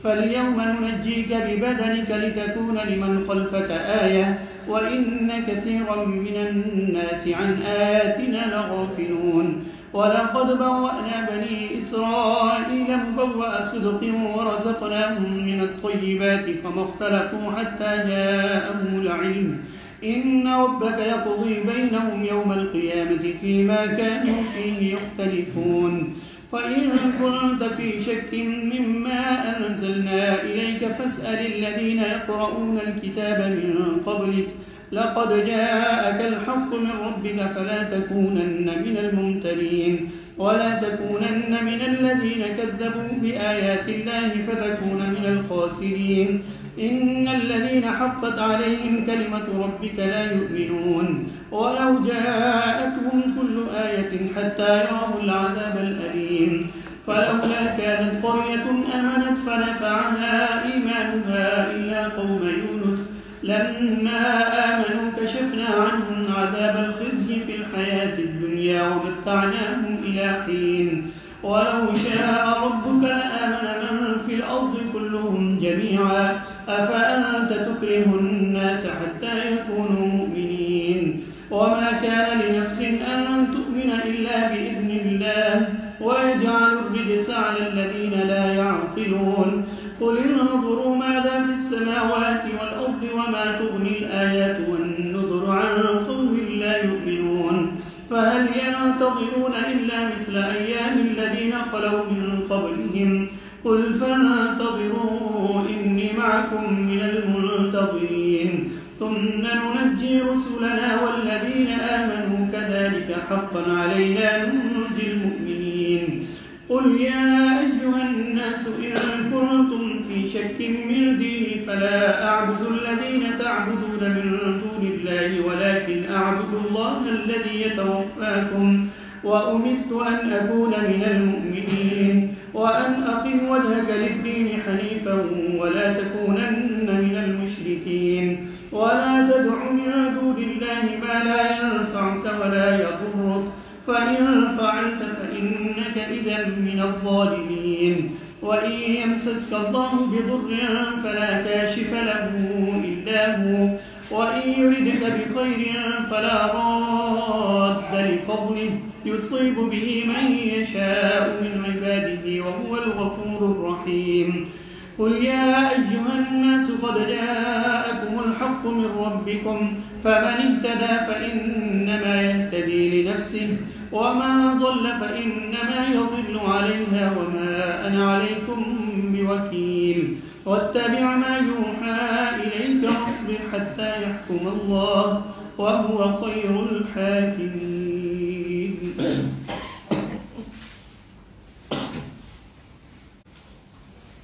A: فاليوم ننجيك ببدنك لتكون لمن خلفك آية وإن كثيرا من الناس عن آياتنا لغافلون ولقد بوأنا بني إسرائيل مبوأ صدق ورزقناهم من الطيبات فما اختلفوا حتى جاءهم العلم إن ربك يقضي بينهم يوم القيامة فيما كانوا فيه يختلفون فإن كنت في شك مما أنزلنا إليك فاسأل الذين يقرؤون الكتاب من قبلك لقد جاءك الحق من ربك فلا تكونن من الممترين ولا تكونن من الذين كذبوا بآيات الله فتكون من الخاسرين إن الذين حقت عليهم كلمة ربك لا يؤمنون ولو جاءتهم كل آية حتى يروا العذاب الأليم فلولا كانت قرية آمنت فنفعها إيمانها إلا قوم يونس لما آمنوا كشفنا عنهم عذاب الخزي في الحياة الدنيا ومتعناهم إلى حين ولو شاء ربك لآمن من في الأرض كلهم جميعا أفأنت تكره الناس حتى يكونوا مؤمنين وما كان لنفس أن تؤمن إلا بإذن الله ويجعل الرجس على الذين لا يعقلون قل انظروا ماذا في السماوات والأرض وما تغني الآيات والنذر عن قوم لا يؤمنون فهل ينتظرون إلا مثل أيام الذين خلوا من قبلهم قل فانتظروا إني معكم من المنتظرين ثم ننجي رسلنا والذين آمنوا كذلك حقا علينا ننجي المؤمنين قل يا أيها الناس إن كنتم في شك من ديني فلا أعبد الذين تعبدون من دون الله ولكن أعبد الله الذي يتوفاكم وأمرت أن أكون من المؤمنين وأن أقم وجهك للدين حنيفا ولا تكونن من المشركين ولا تدع من دون الله ما لا ينفعك ولا يضرك فإن فعلت فإنك إذا من الظالمين وإن يمسسك الله بضر فلا كاشف له إلا هو وإن يردك بخير فلا راد لفضله يصيب به من يشاء من عباده وهو الغفور الرحيم قل يا أيها الناس قد جاءكم الحق من ربكم فمن اهتدى فإنما يهتدي لنفسه ومن ضل فإنما يضل عليها وما أنا عليكم بوكيل واتبع ما يوحى إليك واصبر حتى يحكم الله وهو خير الحاكمين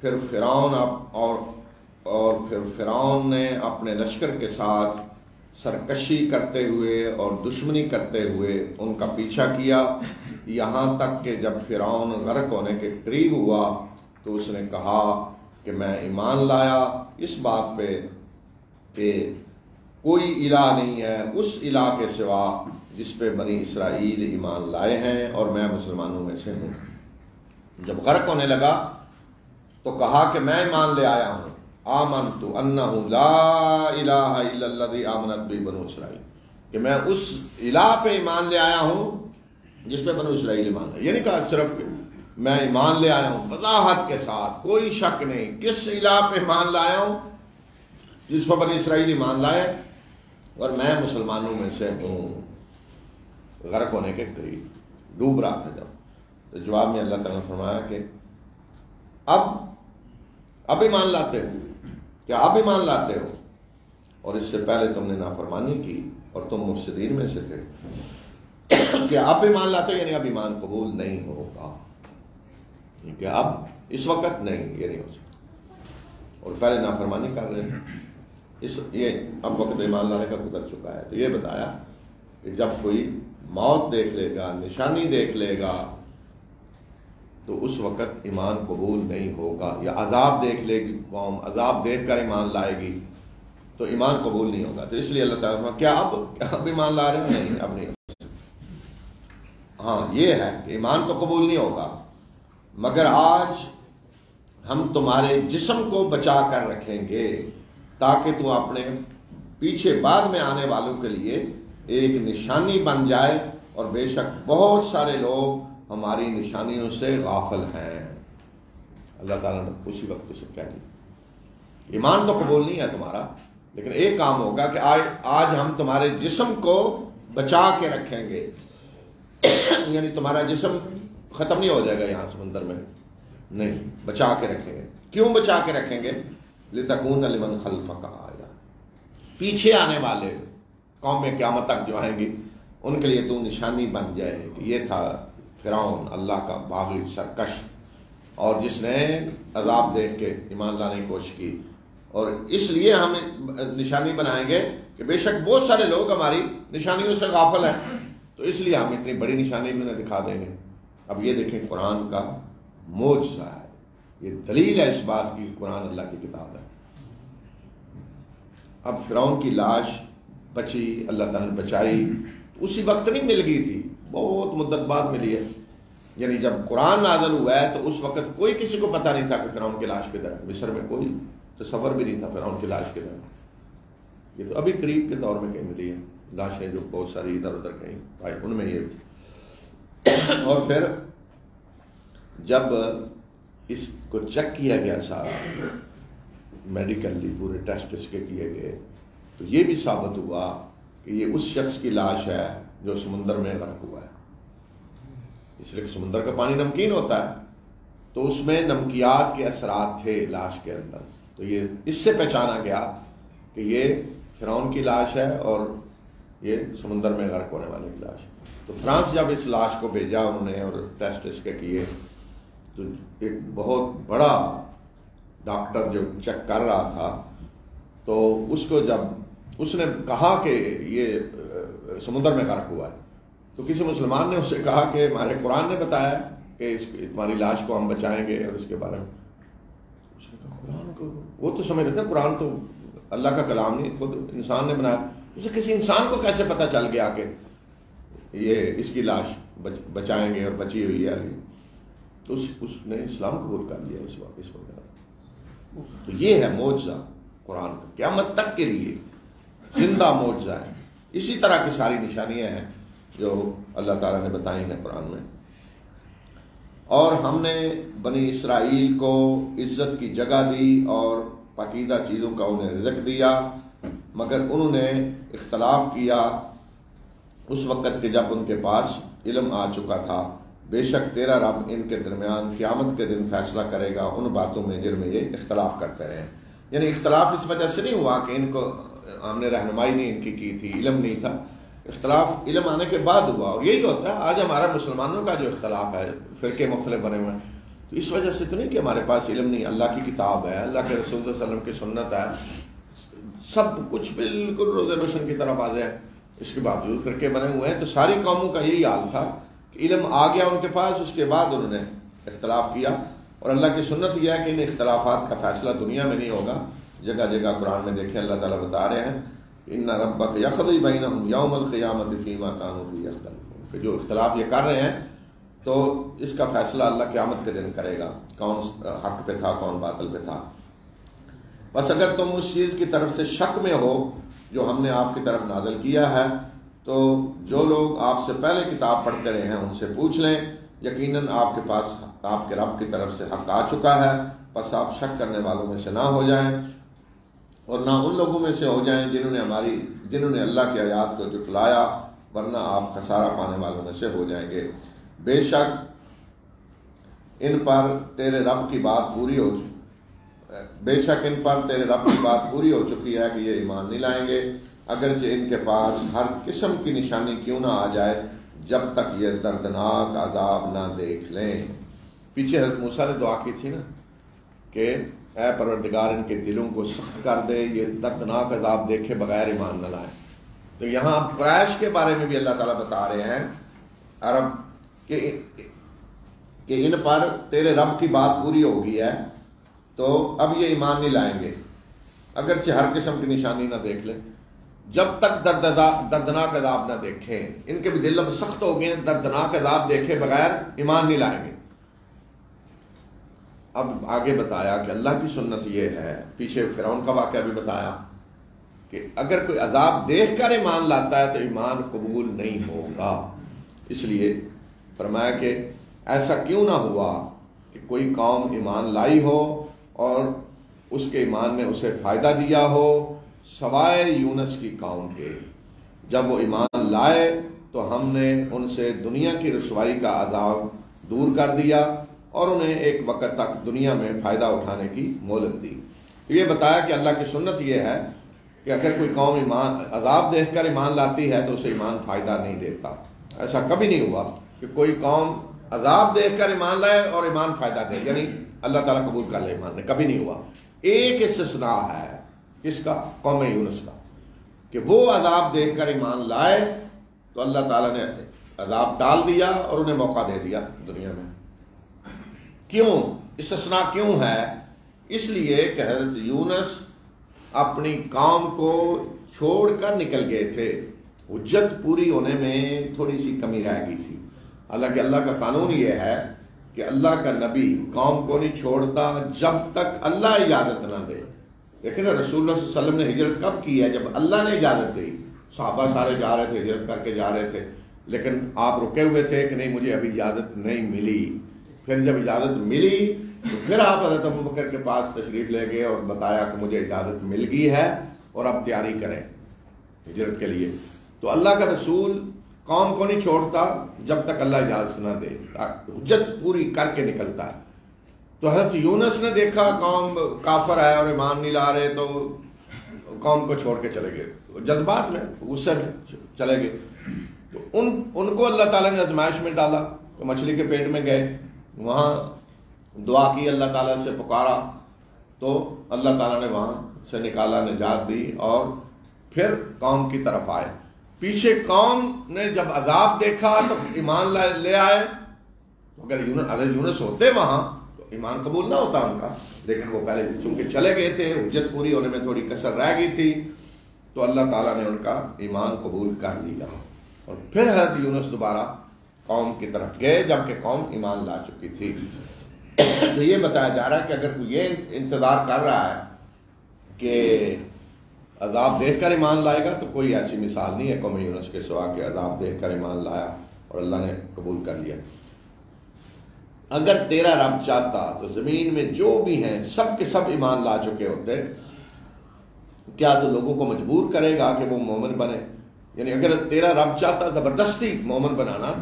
B: پھر فرعون اور پھر فرعون نے اپنے لشکر کے ساتھ سرکشی کرتے ہوئے اور دشمنی کرتے ہوئے ان کا پیچھا کیا، یہاں تک کہ جب فرعون غرق ہونے کے قریب ہوا تو اس نے کہا کہ میں ایمان لایا اس بات پہ کہ کوئی الہ نہیں ہے اس الہ کے سوا جس پہ بنی اسرائیل ایمان لائے ہیں اور میں مسلمانوں میں سے ہوں۔ جب غرق ہونے لگا تو کہا کہ میں ایمان لے آیا ہوں، آمنت انہ لا الہ الا الذی آمنت بہ بنو اسرائیل، کہ میں اس الہ پہ ایمان لے آیا ہوں جس پہ بنو اسرائیل ایمان لائے۔ یہ نہیں کہا صرف میں ایمان لے آیا ہوں، وضاحت کے ساتھ، کوئی شک نہیں کس الہ پہ ایمان لایا ہوں جس پر بنی اسرائیل ایمان لائے اور میں مسلمانوں میں سے ہوں۔ غرق ہونے کے قریب ڈوب رہا تھا جب، تو جواب میں اللہ تعالیٰ نے فرمایا کہ اب ایمان لاتے ہو، کیا اب ایمان لاتے ہو؟ اور اس سے پہلے تم نے نافرمانی کی اور تم مفسدین میں سے تھے، کہ اب ایمان لاتے ہو، یعنی اب ایمان قبول نہیں ہوگا، کہ اب اس وقت نہیں، یہ نہیں ہو سکتا، اور پہلے نافرمانی کر رہے تھے، یہ اب وقت ایمان لانے کا گزر چکا ہے۔ تو یہ بتایا کہ جب کوئی موت دیکھ لے گا، نشانی دیکھ لے گا، تو اس وقت ایمان قبول نہیں ہوگا، یا عذاب دیکھ لے گی قوم، عذاب دیکھ کر ایمان لائے گی تو ایمان قبول نہیں ہوگا۔ تو اس لیے اللہ تعالیٰ کیا اب ایمان لا رہے ہیں؟ نہیں، اب نہیں ہوگا۔ ہاں یہ ہے کہ ایمان تو قبول نہیں ہوگا، مگر آج ہم تمہارے جسم کو بچا کر رکھیں گے تاکہ تو اپنے پیچھے بعد میں آنے والوں کے لیے ایک نشانی بن جائے، اور بے شک بہت سارے لوگ ہماری نشانیوں سے غافل ہیں۔ اللہ تعالیٰ نے اسی وقت اسے کہہ دیا ایمان تو قبول نہیں ہے تمہارا، لیکن ایک کام ہوگا کہ آج ہم تمہارے جسم کو بچا کے رکھیں گے، یعنی تمہارا جسم ختم نہیں ہو جائے گا یہاں سمندر میں، نہیں، بچا کے رکھیں گے۔ کیوں بچا کے رکھیں گے؟ لِتَكُونَ لِمَنْ خَلْفَكَ آیَةً، پیچھے آنے والے قوم میں قیامت تک جو آئیں گی ان کے لیے تو نشانی بن جائے۔ یہ تھا فرعون، اللہ کا باغی سرکش، اور جس نے عذاب دیکھ کے ایمان لانے کی کوشش کی، اور اس لیے ہم نشانی بنائیں گے کہ بے شک بہت سارے لوگ ہماری نشانیوں سے غافل ہیں، تو اس لیے ہم اتنی بڑی نشانی بھی انہیں دکھا دیں گے۔ اب یہ دیکھیں قرآن کا معجزہ ہے، یہ دلیل ہے اس بات کی قرآن اللہ کی کتاب ہے۔ اب فرعون کی لاش بچی، اللہ تعالیٰ نے بچائی، اسی وقت نہیں مل گئی تھی، بہت مدت بعد ملی ہے، یعنی جب قرآن نازل ہوا ہے تو اس وقت کوئی کسی کو پتہ نہیں تھا کہ فرعون کی لاش کدھر ہے، مصر میں کوئی تصور بھی نہیں تھا فرعون کی لاش کدھر ہے۔ یہ تو ابھی قریب کے دور میں کہیں ملی ہے لاشیں، جو بہت ساری ادھر ادھر کہیں پائی، ان میں یہ۔ اور پھر جب اس کو چیک کیا گیا سارا میڈیکلی، پورے ٹیسٹ اس کے کیے گئے، تو یہ بھی ثابت ہوا کہ یہ اس شخص کی لاش ہے جو سمندر میں غرق ہوا ہے، اس لیے کہ سمندر کا پانی نمکین ہوتا ہے، تو اس میں نمکیات کے اثرات تھے لاش کے اندر، تو یہ اس سے پہچانا گیا کہ یہ فرعون کی لاش ہے اور یہ سمندر میں غرق ہونے والے کی لاش ہے۔ تو فرانس جب اس لاش کو بھیجا انہوں نے اور ٹیسٹ اس کے کیے، تو ایک بہت بڑا ڈاکٹر جو چیک کر رہا تھا، تو اس کو جب اس نے کہا کہ یہ سمندر میں غرق ہوا ہے، تو کسی مسلمان نے اس سے کہا کہ ہمارے قرآن نے بتایا کہ تمہاری لاش کو ہم بچائیں گے، اور اس کے بارے میں اس نے کہا قرآن کو، وہ تو سمجھ رہے تھے قرآن تو اللہ کا کلام نہیں، خود انسان نے بنایا، اسے کسی انسان کو کیسے پتہ چل گیا کہ یہ اس کی لاش بچائیں گے اور بچی ہوئی ہے؟ تو اس نے اسلام قبول کر لیا اس وقت۔ تو یہ ہے معجزہ قرآن کا، قیامت تک کے لیے زندہ معجزہ ہے۔ اسی طرح کی ساری نشانیاں ہیں جو اللہ تعالیٰ نے بتائی ہیں قرآن میں۔ اور ہم نے بنی اسرائیل کو عزت کی جگہ دی اور پاکیزہ چیزوں کا انہیں رزق دیا، مگر انہوں نے اختلاف کیا اس وقت کہ جب ان کے پاس علم آ چکا تھا۔ بے شک تیرا رب ان کے درمیان قیامت کے دن فیصلہ کرے گا ان باتوں میں جن میں یہ اختلاف کرتے رہے۔ یعنی اختلاف اس وجہ سے نہیں ہوا کہ ان کو ہم نے رہنمائی نہیں ان کی تھی، علم نہیں تھا، اختلاف علم آنے کے بعد ہوا، اور یہی ہوتا ہے آج ہمارا مسلمانوں کا جو اختلاف ہے، فرقے مختلف بنے ہوئے ہیں، تو اس وجہ سے تو نہیں کہ ہمارے پاس علم نہیں، اللہ کی کتاب ہے، اللہ کے رسول صلی اللہ علیہ وسلم کی سنت ہے، سب کچھ بالکل روز روشن کی طرف آ جائے، اس کے باوجود فرقے بنے ہوئے ہیں۔ تو ساری قوموں کا یہی حال تھا کہ علم آ گیا ان کے پاس، اس کے بعد انہوں نے اختلاف کیا، اور اللہ کی سنت یہ ہے کہ ان اختلافات کا فیصلہ دنیا میں نہیں ہوگا، جگہ جگہ قرآن میں دیکھیں اللہ تعالیٰ بتا رہے ہیں ان ربک یقضی بینہم یوم القیامۃ فیما کانوا فیہ یختلفون، کہ جو اختلاف یہ کر رہے ہیں تو اس کا فیصلہ اللہ قیامت کے دن کرے گا، کون حق پہ تھا کون باطل پہ تھا۔ بس اگر تم اس چیز کی طرف سے شک میں ہو جو ہم نے آپ کی طرف نازل کیا ہے، تو جو لوگ آپ سے پہلے کتاب پڑھتے رہے ہیں ان سے پوچھ لیں، یقیناً آپ کے پاس آپ کے رب کی طرف سے حق آ چکا ہے، بس آپ شک کرنے والوں میں سے نہ ہو جائیں، اور نہ ان لوگوں میں سے ہو جائیں جنہوں نے اللہ کی آیات کو جھٹلایا، ورنہ آپ خسارہ پانے والوں میں سے ہو جائیں گے۔ بے شک ان پر تیرے رب کی بات پوری ہو چکی ہے کہ یہ ایمان نہیں لائیں گے، اگرچہ ان کے پاس ہر قسم کی نشانی کیوں نہ آ جائے، جب تک یہ دردناک عذاب نہ دیکھ لیں۔ پیچھے حضرت موسیٰ نے دعا کی تھی نا کہ اے پروردگار ان کے دلوں کو سخت کر دے، یہ دردناک عذاب دیکھے بغیر ایمان نہ لائیں۔ تو یہاں قریش کے بارے میں بھی اللہ تعالیٰ بتا رہے ہیں عرب کہ ان پر تیرے رب کی بات پوری ہو گئی ہے، تو اب یہ ایمان نہیں لائیں گے، اگرچہ ہر قسم کی نشانی نہ دیکھ لیں، جب تک دردناک عذاب نہ دیکھیں۔ ان کے بھی دل اب سخت ہو گئے ہیں، دردناک عذاب دیکھے بغیر ایمان نہیں لائیں گے۔ اب آگے بتایا کہ اللہ کی سنت یہ ہے، پیچھے فرعون کا واقعہ بھی بتایا کہ اگر کوئی عذاب دیکھ کر ایمان لاتا ہے تو ایمان قبول نہیں ہوگا، اس لیے فرمایا کہ ایسا کیوں نہ ہوا کہ کوئی قوم ایمان لائی ہو اور اس کے ایمان نے اسے فائدہ دیا ہو سوائے یونس کی قوم کے۔ جب وہ ایمان لائے تو ہم نے ان سے دنیا کی رسوائی کا عذاب دور کر دیا اور انہیں ایک وقت تک دنیا میں فائدہ اٹھانے کی مہلت دی۔ یہ بتایا کہ اللہ کی سنت یہ ہے کہ اگر کوئی قوم عذاب دیکھ کر ایمان لاتی ہے تو اسے ایمان فائدہ نہیں دیتا۔ ایسا کبھی نہیں ہوا کہ کوئی قوم عذاب دیکھ کر ایمان لائے اور ایمان فائدہ دے، یعنی اللہ تعالیٰ قبول کر لے ایمان نے، کبھی نہیں ہوا۔ ایک استثناء ہے، کس کا؟ قوم یونس کا، کہ وہ عذاب دیکھ کر ایمان لائے تو اللہ تعالیٰ نے عذاب ٹال دیا اور انہیں موقع دے دیا دنیا میں۔ کیوں استثناء کیوں ہے؟ اس لیے کہ حضرت یونس اپنی قوم کو چھوڑ کر نکل گئے تھے، حجت پوری ہونے میں تھوڑی سی کمی رہ گئی تھی۔ حالانکہ اللہ کا قانون یہ ہے کہ اللہ کا نبی قوم کو نہیں چھوڑتا جب تک اللہ اجازت نہ دے۔ لیکن رسول اللہ صلی اللہ علیہ وسلم نے ہجرت کب کی ہے؟ جب اللہ نے اجازت دی۔ صحابہ سارے جا رہے تھے، ہجرت کر کے جا رہے تھے، لیکن آپ رکے ہوئے تھے کہ نہیں مجھے ابھی اجازت نہیں ملی۔ پھر جب اجازت ملی تو پھر آپ حضرت ابوبکر کے پاس تشریف لے گئے اور بتایا کہ مجھے اجازت مل گئی ہے اور اب تیاری کریں ہجرت کے لیے۔ تو اللہ کا رسول قوم کو نہیں چھوڑتا جب تک اللہ اجازت نہ دے، حجت پوری کر کے نکلتا ہے۔ تو حضرت یونس نے دیکھا قوم کافر ہے اور ایمان نہیں لا رہے، تو قوم کو چھوڑ کے چلے گئے، جذبات میں غصے میں چلے گئے۔ تو ان کو اللہ تعالیٰ نے آزمائش میں ڈالا، تو مچھلی کے پیٹ میں گئے، وہاں دعا کی، اللہ تعالیٰ سے پکارا، تو اللہ تعالیٰ نے وہاں سے نکالا، نجات دی، اور پھر قوم کی طرف آئے۔ پیچھے قوم نے جب عذاب دیکھا تو ایمان لے آئے۔ اگر یونس ہوتے وہاں تو ایمان قبول نہ ہوتا ان کا، لیکن وہ پہلے چونکہ چلے گئے تھے، حجت پوری ہونے میں تھوڑی کسر رہ گئی تھی، تو اللہ تعالیٰ نے ان کا ایمان قبول کر لیا، اور پھر حضرت یونس دوبارہ قوم کی طرف گئے جبکہ قوم ایمان لا چکی تھی۔ تو یہ بتایا جا رہا ہے کہ اگر کوئی یہ انتظار کر رہا ہے کہ عذاب دیکھ کر ایمان لائے گا، تو کوئی ایسی مثال نہیں ہے قوم یونس کے سوا کہ عذاب دیکھ کر ایمان لایا اور اللہ نے قبول کر لیا۔ اگر تیرا رب چاہتا تو زمین میں جو بھی ہیں سب کے سب ایمان لا چکے ہوتے، کیا تو لوگوں کو مجبور کرے گا کہ وہ مومن بنے؟ یعنی اگر تیرا رب چاہتا زبردستی مومن بنانا،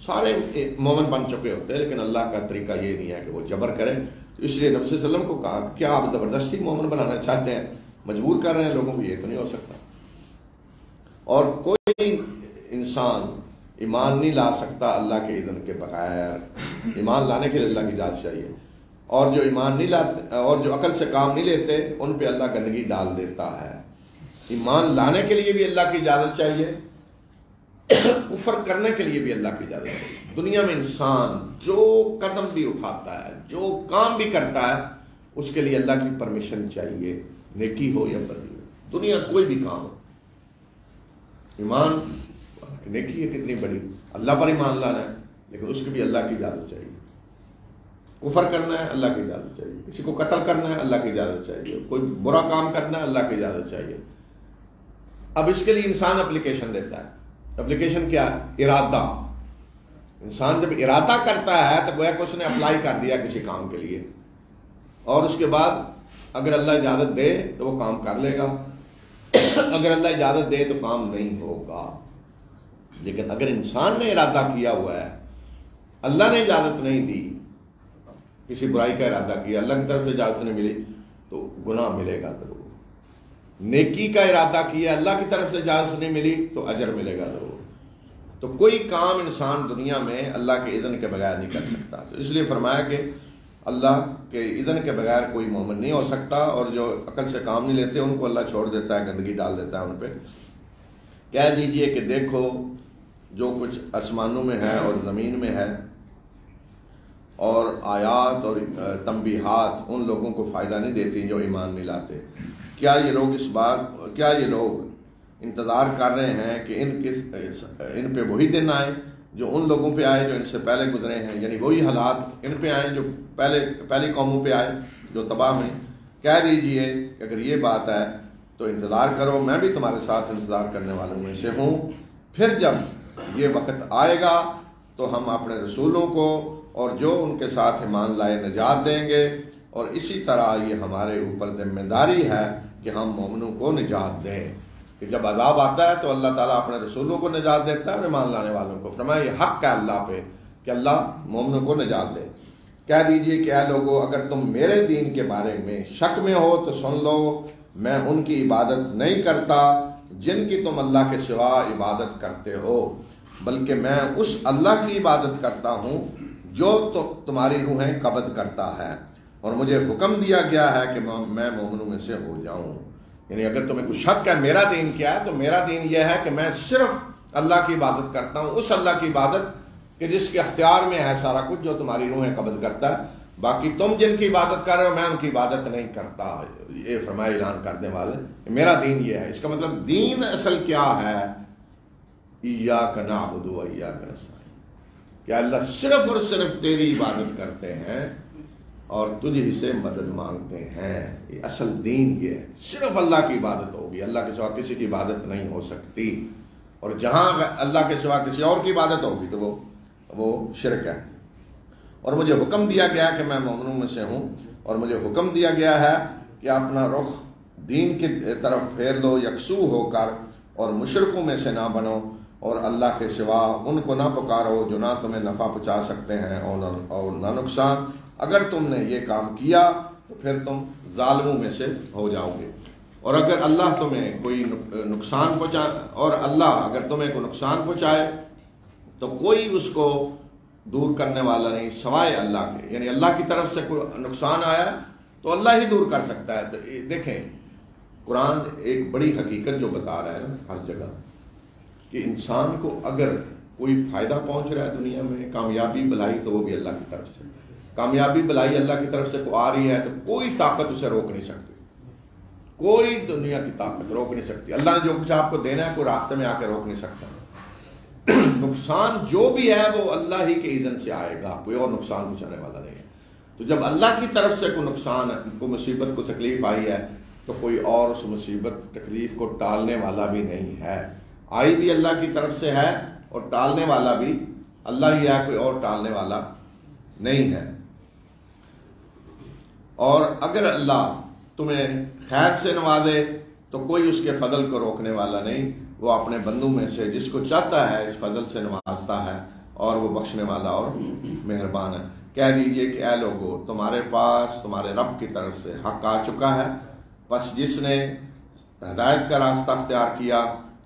B: سارے مومن بن چکے ہوتے، لیکن اللہ کا طریقہ یہ نہیں ہے کہ وہ جبر کرے، تو اس لیے نبی صلی اللہ علیہ وسلم کو کہا کیا آپ زبردستی مومن بنانا چاہتے ہیں، مجبور کر رہے ہیں لوگوں کو؟ یہ تو نہیں ہو سکتا۔ اور کوئی انسان ایمان نہیں لا سکتا اللہ کے اذن کے بغیر۔ ایمان لانے کے لیے اللہ کی اجازت چاہیے، اور جو ایمان نہیں لاتے اور جو عقل سے کام نہیں لیتے ان پہ اللہ گندگی ڈال دیتا ہے۔ ایمان لانے کے لیے بھی اللہ کی اجازت چاہیے، کفر کرنے کے لیے بھی اللہ کی اجازت چاہیے۔ دنیا میں انسان جو قدم بھی اٹھاتا ہے، جو کام بھی کرتا ہے، اس کے لیے اللہ کی پرمیشن چاہیے، نیکی ہو یا بدی ہو، دنیا کوئی بھی کام ہو۔ ایمان نیکی ہے کتنی بڑی، اللہ پر ایمان لانا ہے، لیکن اس کی بھی اللہ کی اجازت چاہیے۔ کفر کرنا ہے اللہ کی اجازت چاہیے، کسی کو قتل کرنا ہے اللہ کی اجازت چاہیے، کوئی برا کام کرنا ہے اللہ کی اجازت چاہیے۔ اب اس کے لیے انسان اپلیکیشن دیتا ہے۔ اپلیکیشن کیا ہے؟ ارادہ۔ انسان جب ارادہ کرتا ہے تو گویا کہ اس نے اپلائی کر دیا کسی کام کے لیے، اور اس کے بعد اگر اللہ اجازت دے تو وہ کام کر لے گا، اگر اللہ اجازت دے تو کام نہیں ہوگا۔ لیکن اگر انسان نے ارادہ کیا ہوا ہے، اللہ نے اجازت نہیں دی، کسی برائی کا ارادہ کیا، اللہ کی طرف سے اجازت نہیں ملی تو گناہ ملے گا ضرور۔ نیکی کا ارادہ کیا، اللہ کی طرف سے اجازت نہیں ملی تو اجر ملے گا ضرور۔ تو کوئی کام انسان دنیا میں اللہ کے اذن کے بغیر نہیں کر سکتا۔ تو اس لیے فرمایا کہ اللہ کے اذن کے بغیر کوئی مومن نہیں ہو سکتا، اور جو عقل سے کام نہیں لیتے ان کو اللہ چھوڑ دیتا ہے، گندگی ڈال دیتا ہے ان پہ۔ کہہ دیجئے کہ دیکھو جو کچھ آسمانوں میں ہے اور زمین میں ہے، اور آیات اور تنبیہات ان لوگوں کو فائدہ نہیں دیتی جو ایمان نہیں لاتے۔ کیا یہ لوگ انتظار کر رہے ہیں کہ ان پہ وہی دن آئے جو ان لوگوں پہ آئے جو ان سے پہلے گزرے ہیں، یعنی وہی حالات ان پہ آئے جو پہلی قوموں پہ آئے جو تباہ ہوئیں۔ کہہ دیجئے کہ اگر یہ بات ہے تو انتظار کرو، میں بھی تمہارے ساتھ انتظار کرنے والوں میں سے ہوں۔ پھر جب یہ وقت آئے گا تو ہم اپنے رسولوں کو اور جو ان کے ساتھ ایمان لائے نجات دیں گے، اور اسی طرح یہ ہمارے اوپر ذمہ داری ہے کہ ہم مومنوں کو نجات دیں۔ کہ جب عذاب آتا ہے تو اللہ تعالیٰ اپنے رسولوں کو نجات دیتا ہے اور ایمان لانے والوں کو۔ فرمایا یہ حق ہے اللہ پہ کہ اللہ مومنوں کو نجات دے۔ کہہ دیجئے کہ اے لوگو اگر تم میرے دین کے بارے میں شک میں ہو تو سن لو، میں ان کی عبادت نہیں کرتا جن کی تم اللہ کے سوا عبادت کرتے ہو، بلکہ میں اس اللہ کی عبادت کرتا ہوں جو تمہاری روحیں قبض کرتا ہے، اور مجھے حکم دیا گیا ہے کہ میں مومنوں میں سے ہو جاؤں۔ یعنی اگر تمہیں کچھ شک ہے میرا دین کیا ہے، تو میرا دین یہ ہے کہ میں صرف اللہ کی عبادت کرتا ہوں، اس اللہ کی عبادت کہ جس کے اختیار میں ہے سارا کچھ، جو تمہاری روحیں قبض کرتا ہے۔ باقی تم جن کی عبادت کر رہے ہو میں ان کی عبادت نہیں کرتا۔ یہ فرمایا اعلان کرنے والے میرا دین یہ ہے۔ اس کا مطلب دین اصل کیا ہے؟ ایاک نعبد و ایاک نستعین، کہ اللہ صرف اور صرف تیری عبادت کرتے ہیں اور تجھ سے مدد مانگتے ہیں۔ یہ اصل دین یہ ہے، صرف اللہ کی عبادت ہوگی، اللہ کے سوا کسی کی عبادت نہیں ہو سکتی، اور جہاں اللہ کے سوا کسی اور کی عبادت ہوگی تو وہ شرک ہے۔ اور مجھے حکم دیا گیا کہ میں مومنوں میں سے ہوں، اور مجھے حکم دیا گیا ہے کہ اپنا رخ دین کی طرف پھیر لو یکسو ہو کر، اور مشرکوں میں سے نہ بنو، اور اللہ کے سوا ان کو نہ پکارو جو نہ تمہیں نفع پہنچا سکتے ہیں اور نہ نقصان۔ اگر تم نے یہ کام کیا تو پھر تم ظالموں میں سے ہو جاؤ گے، اور اگر اللہ تمہیں کوئی نقصان پہنچائے تو کوئی اس کو دور کرنے والا نہیں سوائے اللہ کے۔ یعنی اللہ کی طرف سے کوئی نقصان آیا تو اللہ ہی دور کر سکتا ہے۔ تو دیکھیں قرآن ایک بڑی حقیقت جو بتا رہا ہے نا ہر جگہ، کہ انسان کو اگر کوئی فائدہ پہنچ رہا ہے دنیا میں، کامیابی بلائی، تو وہ بھی اللہ کی طرف سے۔ کامیابی بلائی اللہ کی طرف سے کو آ رہی ہے تو کوئی طاقت اسے روک نہیں سکتی، کوئی دنیا کی طاقت روک نہیں سکتی۔ اللہ نے جو کچھ آپ کو دینا ہے کوئی راستے میں آ کے روک نہیں سکتا۔ نقصان جو بھی ہے وہ اللہ ہی کے اذن سے آئے گا، کوئی اور نقصان پہنچانے والا نہیں ہے۔ تو جب اللہ کی طرف سے کوئی نقصان، کوئی مصیبت، کو تکلیف آئی ہے تو کوئی اور اس مصیبت تکلیف کو ٹالنے والا بھی نہیں ہے۔ آئی بھی اللہ کی طرف سے ہے اور ٹالنے والا بھی اللہ ہی ہے، کوئی اور ٹالنے والا نہیں ہے۔ اور اگر اللہ تمہیں خیر سے نوازے تو کوئی اس کے فضل کو روکنے والا نہیں، وہ اپنے بندوں میں سے جس کو چاہتا ہے اس فضل سے نوازتا ہے، اور وہ بخشنے والا اور مہربان ہے۔ کہہ دیجئے کہ اے لوگو تمہارے پاس تمہارے رب کی طرف سے حق آ چکا ہے، بس جس نے ہدایت کا راستہ اختیار کیا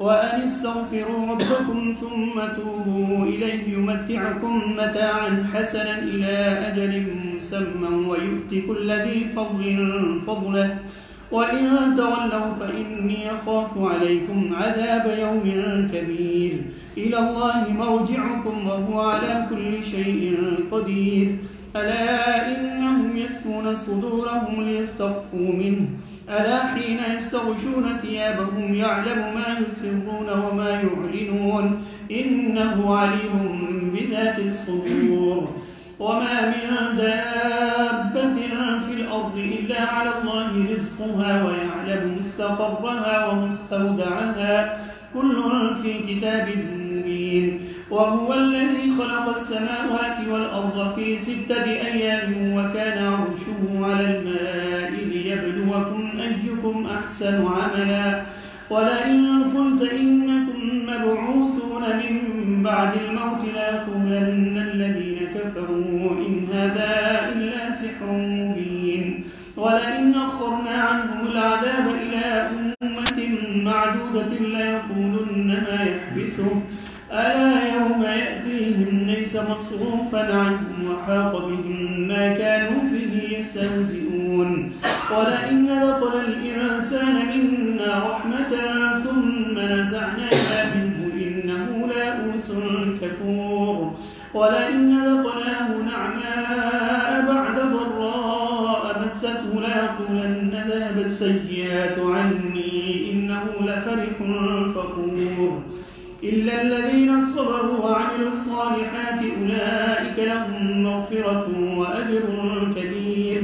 A: وأن استغفروا ربكم ثم توبوا إليه يمتعكم متاعا حسنا إلى أجل مسمى ويؤت كل ذي فضل فضله وإن تولوا فإني أخاف عليكم عذاب يوم كبير إلى الله مرجعكم وهو على كل شيء قدير ألا إنهم يثنون صدورهم ليستخفوا منه ألا حين يستغشون ثيابهم يعلم ما يسرون وما يعلنون إنه عليم بذات الصدور وما من دابة في الأرض إلا على الله رزقها ويعلم مستقرها ومستودعها كل في كتاب مبين وهو الذي خلق السماوات والأرض في 6 أيام وكان عرشه على الماء ليبلوكم أيكم أحسن عملا ولئن قلت إنكم مبعوثون من بعد الموت ليقولن الذين كفروا إن هذا إلا سحر مبين ولئن أخرنا عنهم العذاب إلى أمة معدودة ليقولن ما يحبسه ألا يوم يأتيهم ليس مصروفا عنهم وحاق بهم ما كانوا به يستهزئون ولئن ذقنا الإنسان منا رحمة ثم نزعناها منه إنه ليئوس كفور ولئن ذقناه نعماء بعد ضراء مسته ليقولن ذهب السيئات عني إنه لفرح فخور إلا الذين صبروا وعملوا الصالحات أولئك لهم مغفرة وأجر كبير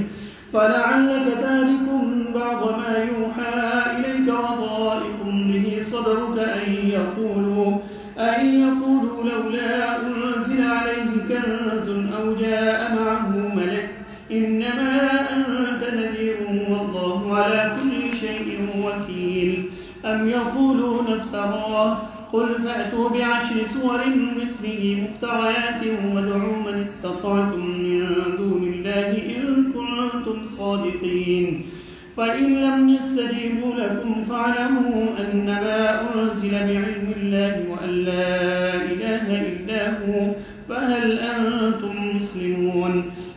A: فلعلك تارك بعض ما يوحى إليك وضائق به صدرك أن يقولوا لولا أنزل عليه كنز أو جاء معه ملك إنما أنت نذير والله على كل شيء وكيل أم يقولون افتراه قل فأتوا ب10 سور مثله مفتريات وادعوا من استطعتم من دون الله إن كنتم صادقين فإن لم يستجيبوا لكم فاعلموا أنما أنزل بعلم الله وأن لا إله إلا هو فهل أنتم مسلمون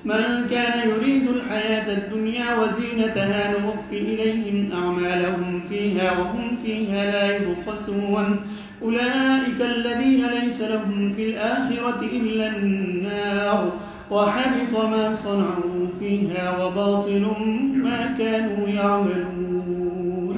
A: من كان يريد الحياة الدنيا وزينتها نوفي إليهم أعمالهم فيها وهم فيها لا يبخسون أولئك الذين ليس لهم في الآخرة إلا النار وحبط ما صنعوا فيها وباطل ما كانوا يعملون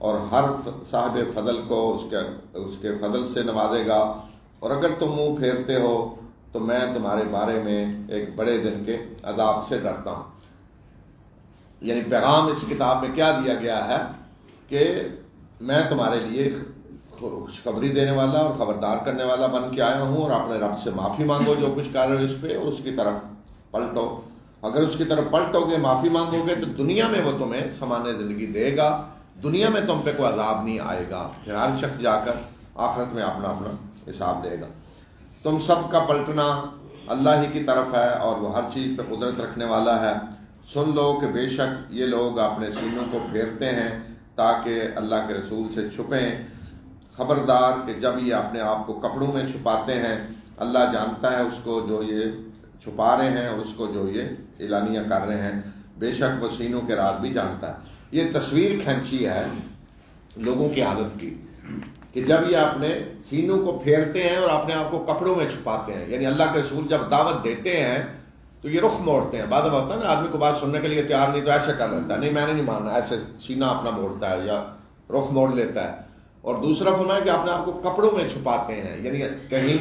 B: اور ہر صاحب فضل کو اس کے فضل سے نوازے گا، اور اگر تم منہ پھیرتے ہو تو میں تمہارے بارے میں ایک بڑے دن کے عذاب سے ڈرتا ہوں۔ یعنی پیغام اس کتاب میں کیا دیا گیا ہے کہ میں تمہارے لیے خوشخبری دینے والا اور خبردار کرنے والا بن کے آیا ہوں، اور اپنے رب سے معافی مانگو جو کچھ کر رہے ہو اس پہ، اور اس کی طرف پلٹو۔ اگر اس کی طرف پلٹو گے، معافی مانگو گے، تو دنیا میں وہ تمہیں سامان زندگی دے گا، دنیا میں تم پہ کوئی عذاب نہیں آئے گا، پھر ہر شخص جا کر آخرت میں اپنا اپنا حساب دے گا۔ تم سب کا پلٹنا اللہ ہی کی طرف ہے، اور وہ ہر چیز پہ قدرت رکھنے والا ہے۔ سن لو کہ بے شک یہ لوگ اپنے سینوں کو پھیرتے ہیں تاکہ اللہ کے رسول سے چھپیں، خبردار کہ جب یہ اپنے آپ کو کپڑوں میں چھپاتے ہیں، اللہ جانتا ہے اس کو جو یہ چھپا رہے ہیں اور اس کو جو یہ اعلانیہ کر رہے ہیں، بے شک وہ سینوں کے راز بھی جانتا ہے۔ یہ تصویر کھینچی ہے لوگوں کی عادت کی کہ جب یہ اپنے سینوں کو پھیرتے ہیں اور اپنے آپ کو کپڑوں میں چھپاتے ہیں، یعنی اللہ کے رسول جب دعوت دیتے ہیں تو یہ رخ موڑتے ہیں۔ بعد ہوتا ہے نا آدمی کو بات سننے کے لیے تیار نہیں تو ایسے کر لیتا ہے، نہیں میں نے نہیں ماننا، ایسے سینہ اپنا موڑتا ہے یا رخ موڑ لیتا ہے۔ اور دوسرا فرمایا کہ اپنے آپ کو کپڑوں میں چھپاتے ہیں، یعنی کہیں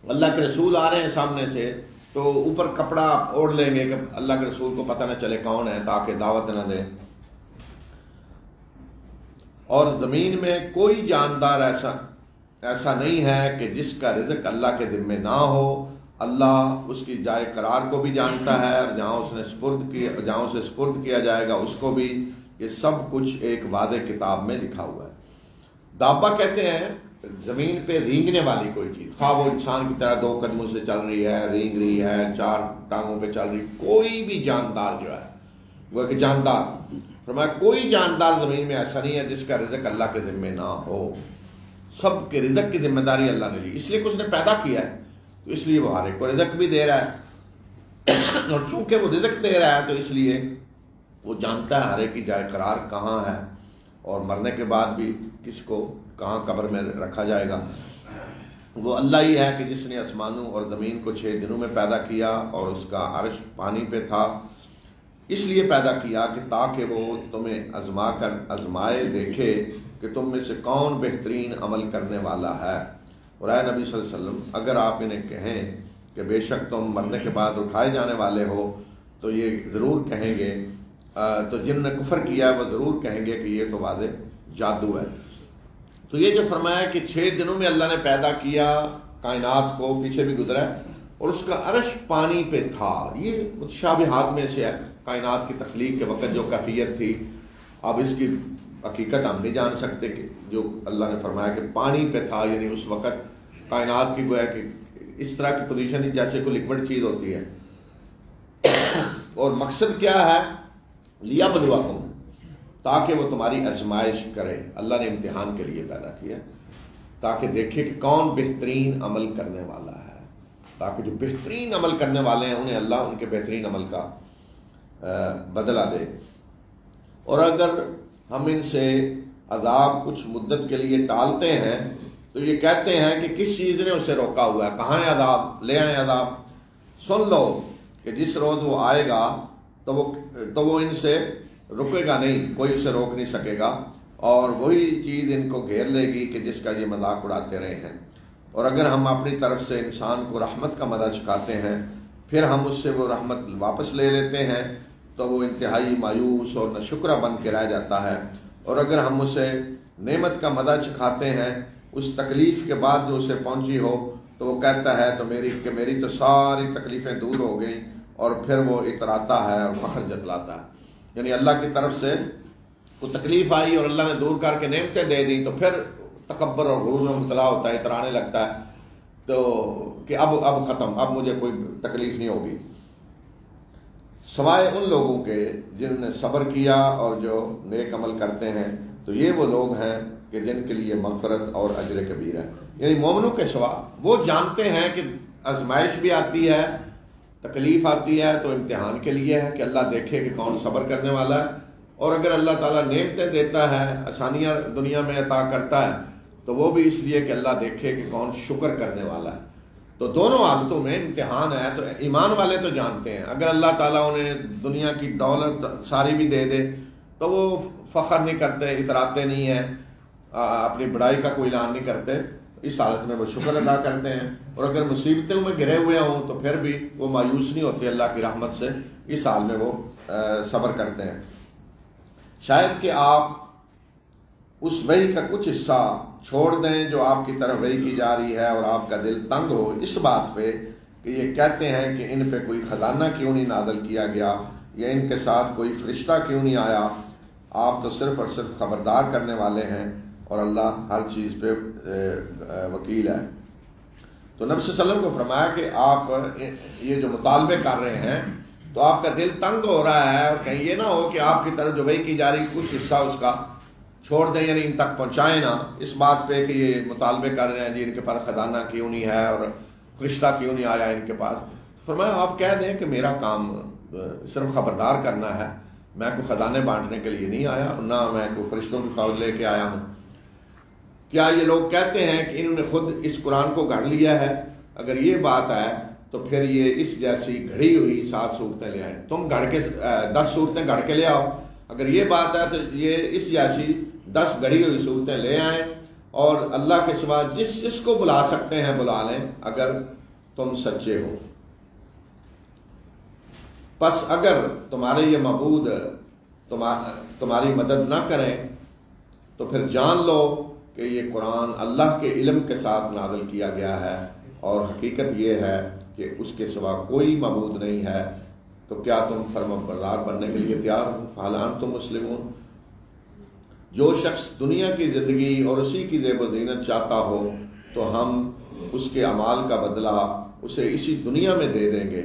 B: اللہ کے رسول آ رہے ہیں سامنے سے تو اوپر کپڑا اوڑھ لیں گے کہ اللہ کے رسول کو پتہ نہ چلے کون ہے، تاکہ دعوت نہ دیں۔ اور زمین میں کوئی جاندار ایسا نہیں ہے کہ جس کا رزق اللہ کے ذمے نہ ہو۔ اللہ اس کی جائے قرار کو بھی جانتا ہے، اور جہاں اسے سپرد کیا جائے گا اس کو بھی۔ یہ سب کچھ ایک واضح کتاب میں لکھا ہوا ہے۔ دابا کہتے ہیں زمین پہ رینگنے والی کوئی چیز، خواہ وہ انسان کی طرح 2 قدموں سے چل رہی ہے، رینگ رہی ہے، 4 ٹانگوں پہ چل رہی، کوئی بھی جاندار جو ہے وہ ایک جاندار، فرمایا کوئی جاندار زمین میں ایسا نہیں ہے جس کا رزق اللہ کے ذمے نہ ہو۔ سب کے رزق کی ذمہ داری اللہ نے لی، اس لیے کہ اس نے پیدا کیا ہے، تو اس لیے وہ ہر ایک کو رزق بھی دے رہا ہے، اور چونکہ وہ رزق دے رہا ہے تو اس لیے وہ جانتا ہے ہر ایک کی جائے قرار کہاں ہے، اور مرنے کے بعد بھی کس کو کہاں قبر میں رکھا جائے گا۔ وہ اللہ ہی ہے کہ جس نے آسمانوں اور زمین کو 6 دنوں میں پیدا کیا، اور اس کا عرش پانی پہ تھا، اس لیے پیدا کیا کہ تاکہ وہ تمہیں آزمائے دیکھے کہ تم میں سے کون بہترین عمل کرنے والا ہے۔ اور اے نبی صلی اللہ علیہ وسلم اگر آپ انہیں کہیں کہ بے شک تم مرنے کے بعد اٹھائے جانے والے ہو، تو یہ ضرور کہیں گے، تو جن نے کفر کیا ہے وہ ضرور کہیں گے کہ یہ تو واضح جادو ہے۔ تو یہ جو فرمایا کہ 6 دنوں میں اللہ نے پیدا کیا کائنات کو، پیچھے بھی گزرا ہے، اور اس کا عرش پانی پہ تھا، یہ متشابہات میں سے ہے۔ کائنات کی تخلیق کے وقت جو کیفیت تھی، اب اس کی حقیقت ہم نہیں جان سکتے کہ جو اللہ نے فرمایا کہ پانی پہ تھا، یعنی اس وقت کائنات کی گویا کہ اس طرح کی پوزیشن ہی جیسے کوئی لکوڈ چیز ہوتی ہے۔ اور مقصد کیا ہے؟ لیبلوکم، تاکہ وہ تمہاری آزمائش کرے۔ اللہ نے امتحان کے لیے پیدا کیا تاکہ دیکھے کہ کون بہترین عمل کرنے والا ہے، تاکہ جو بہترین عمل کرنے والے ہیں انہیں اللہ ان کے بہترین عمل کا بدلہ دے۔ اور اگر ہم ان سے عذاب کچھ مدت کے لیے ٹالتے ہیں تو یہ کہتے ہیں کہ کس چیز نے اسے روکا ہوا ہے، کہاں ہے عذاب، لے آئیں عذاب۔ سن لو کہ جس روز وہ آئے گا تو وہ ان سے رکے گا نہیں، کوئی اسے روک نہیں سکے گا، اور وہی چیز ان کو گھیر لے گی کہ جس کا یہ مذاق اڑاتے رہے ہیں۔ اور اگر ہم اپنی طرف سے انسان کو رحمت کا مزہ چکھاتے ہیں، پھر ہم اس سے وہ رحمت واپس لے لیتے ہیں، تو وہ انتہائی مایوس اور ناشکرہ بن کے رہ جاتا ہے۔ اور اگر ہم اسے نعمت کا مزہ چکھاتے ہیں اس تکلیف کے بعد جو اسے پہنچی ہو، تو وہ کہتا ہے تو میری تو ساری تکلیفیں دور ہو گئیں، اور پھر وہ اتراتا ہے اور فخر جتلاتا ہے۔ یعنی اللہ کی طرف سے کوئی تکلیف آئی اور اللہ نے دور کر کے نعمتیں دے دی تو پھر تکبر اور غرور میں مبتلا ہوتا ہے، اترانے لگتا ہے، تو کہ اب ختم، اب مجھے کوئی تکلیف نہیں ہوگی۔ سوائے ان لوگوں کے جن نے صبر کیا اور جو نیک عمل کرتے ہیں، تو یہ وہ لوگ ہیں کہ جن کے لیے مغفرت اور اجر کبیر ہے۔ یعنی مومنوں کے سوا وہ جانتے ہیں کہ آزمائش بھی آتی ہے، تکلیف آتی ہے، تو امتحان کے لیے ہے کہ اللہ دیکھے کہ کون صبر کرنے والا ہے۔ اور اگر اللہ تعالیٰ نعمتیں دیتا ہے، آسانیاں دنیا میں عطا کرتا ہے، تو وہ بھی اس لیے کہ اللہ دیکھے کہ کون شکر کرنے والا ہے۔ تو دونوں حالتوں میں امتحان ہے۔ تو ایمان والے تو جانتے ہیں اگر اللہ تعالیٰ انہیں دنیا کی دولت ساری بھی دے دے تو وہ فخر نہیں کرتے، اتراتے نہیں ہیں، اپنی بڑائی کا کوئی اعلان نہیں کرتے، اس حالت میں وہ شکر ادا کرتے ہیں. اور اگر مصیبتوں میں گھرے ہوئے ہوں تو پھر بھی وہ مایوس نہیں ہوتے اللہ کی رحمت سے، اس حال میں وہ صبر کرتے ہیں. شاید کہ آپ اس وحی کا کچھ حصہ چھوڑ دیں جو آپ کی طرف وحی کی جا رہی ہے، اور آپ کا دل تنگ ہو اس بات پہ کہ یہ کہتے ہیں کہ ان پہ کوئی خزانہ کیوں نہیں نازل کیا گیا، یا ان کے ساتھ کوئی فرشتہ کیوں نہیں آیا. آپ تو صرف اور صرف خبردار کرنے والے ہیں، اور اللہ ہر چیز پہ وکیل ہے. تو نبی صلی اللہ علیہ وسلم کو فرمایا کہ آپ یہ جو مطالبے کر رہے ہیں تو آپ کا دل تنگ ہو رہا ہے، اور کہیں یہ نہ ہو کہ آپ کی طرف جو وحی کی جا رہی کچھ حصہ اس کا چھوڑ دیں، یعنی ان تک پہنچائیں نہ اس بات پہ کہ یہ مطالبے کر رہے ہیں جی ان کے پاس خزانہ کیوں نہیں ہے اور فرشتہ کیوں نہیں آیا ان کے پاس. فرمایا آپ کہہ دیں کہ میرا کام صرف خبردار کرنا ہے، میں کوئی خزانے بانٹنے کے لیے نہیں آیا، نہ میں کوئی فرشتوں کی فوج لے کے آیا ہوں. کیا یہ لوگ کہتے ہیں کہ انہوں نے خود اس قرآن کو گھڑ لیا ہے؟ اگر یہ بات ہے تو پھر یہ اس جیسی گھڑی ہوئی 7 صورتیں لے آئیں، تم گھڑ کے 10 صورتیں گھڑ کے لے آؤ. اگر یہ بات ہے تو یہ اس جیسی 10 گھڑی ہوئی صورتیں لے آئیں، اور اللہ کے سوا جس کو بلا سکتے ہیں بلا لیں اگر تم سچے ہو. پس اگر تمہارے یہ معبود تمہاری مدد نہ کریں تو پھر جان لو کہ یہ قرآن اللہ کے علم کے ساتھ نازل کیا گیا ہے، اور حقیقت یہ ہے کہ اس کے سوا کوئی معبود نہیں ہے. تو کیا تم فرمانبردار بننے کے لیے تیار ہو؟ فہل انتم مسلمون. جو شخص دنیا کی زندگی اور اسی کی زیب و زینت چاہتا ہو تو ہم اس کے اعمال کا بدلہ اسے اسی دنیا میں دے دیں گے،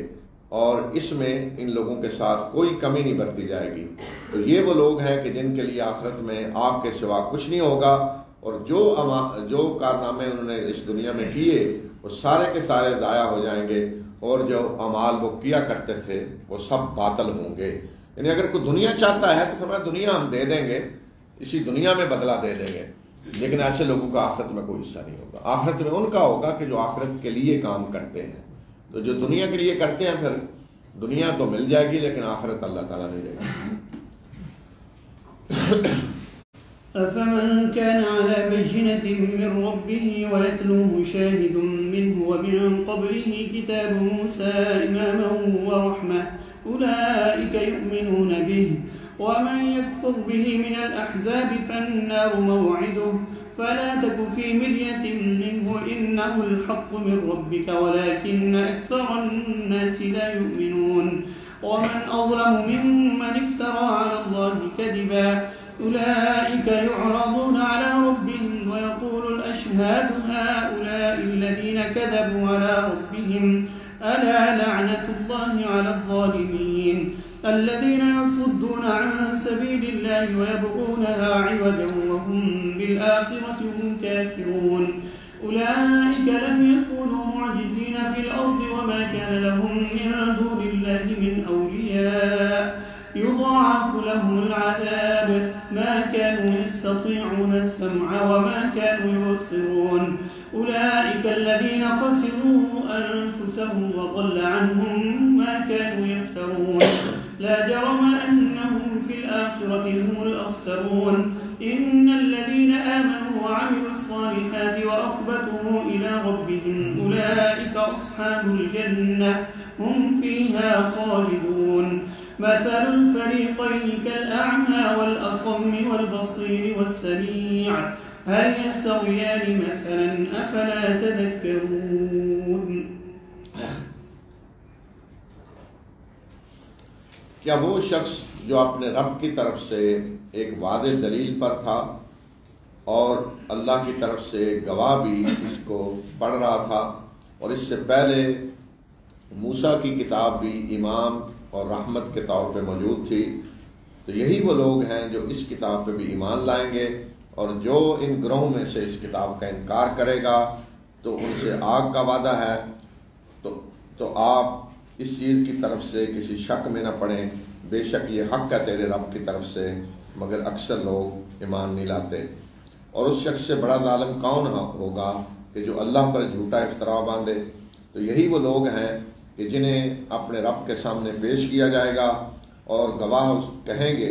B: اور اس میں ان لوگوں کے ساتھ کوئی کمی نہیں برتی جائے گی. تو یہ وہ لوگ ہیں کہ جن کے لیے آخرت میں آپ کے سوا کچھ نہیں ہوگا، اور جو کارنامے انہوں نے اس دنیا میں کیے وہ سارے کے سارے ضائع ہو جائیں گے، اور جو اعمال وہ کیا کرتے تھے وہ سب باطل ہوں گے. یعنی اگر کوئی دنیا چاہتا ہے تو فرمایا دنیا ہم دے دیں گے، اسی دنیا میں بدلہ دے دیں گے، لیکن ایسے لوگوں کا آخرت میں کوئی حصہ نہیں ہوگا. آخرت میں ان کا ہوگا کہ جو آخرت کے لیے کام کرتے ہیں. تو جو دنیا کے لیے کرتے ہیں پھر دنیا تو مل جائے گی لیکن آخرت اللہ تعالیٰ نہیں دے گا.
A: أفمن كان على بينة من ربه ويتلوه شاهد منه ومن قبله كتاب موسى إماما ورحمة أولئك يؤمنون به ومن يكفر به من الأحزاب فالنار موعده فلا تك في مرية منه إنه الحق من ربك ولكن أكثر الناس لا يؤمنون ومن أظلم ممن افترى على الله كذبا أولئك يعرضون على ربهم ويقول الأشهاد هؤلاء الذين كذبوا على ربهم ألا لعنة الله على الظالمين الذين يصدون عن سبيل الله ويبغونها عوجا وهم بالآخرة هم كافرون أولئك لم يكونوا معجزين في الأرض وما كان لهم من دون الله من أولياء يضاعف لهم العذاب ما كانوا يستطيعون السمع وما كانوا يبصرون أولئك الذين خسروا أنفسهم وضل عنهم ما كانوا يفترون لا جرم أنهم في الآخرة هم الأخسرون إن الذين آمنوا وعملوا الصالحات وأخبتوا إلى ربهم أولئك أصحاب الجنة هم فيها خالدون مثل الفريقين كالأعمى والأصم والبصير والسميع هل يستويان مثلا أفلا تذكرون.
B: کیا وہ شخص جو اپنے رب کی طرف سے ایک واضح دلیل پر تھا اور اللہ کی طرف سے گواہ بھی اس کو پڑھ رہا تھا، اور اس سے پہلے موسیٰ کی کتاب بھی امام اور رحمت کے طور پہ موجود تھی، تو یہی وہ لوگ ہیں جو اس کتاب پہ بھی ایمان لائیں گے، اور جو ان گروہوں میں سے اس کتاب کا انکار کرے گا تو ان سے آگ کا وعدہ ہے. تو آپ اس چیز کی طرف سے کسی شک میں نہ پڑیں، بے شک یہ حق ہے تیرے رب کی طرف سے، مگر اکثر لوگ ایمان نہیں لاتے. اور اس شخص سے بڑا ظالم کون ہوگا کہ جو اللہ پر جھوٹا افترا باندھے. تو یہی وہ لوگ ہیں کہ جنہیں اپنے رب کے سامنے پیش کیا جائے گا، اور گواہ کہیں گے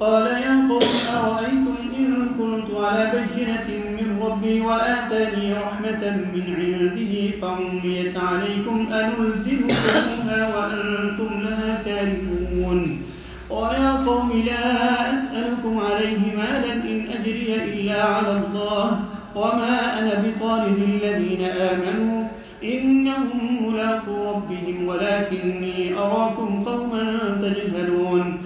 A: قال يا قوم أرأيتم إن كنت على بينة من ربي وآتاني رحمة من عنده فعميت عليكم أنلزمكموها وأنتم لها كارهون ويا قوم لا أسألكم عليه مالا إن أجري إلا على الله وما أنا بطارد الذين آمنوا إنهم ملاقو ربهم ولكني أراكم قوما تجهلون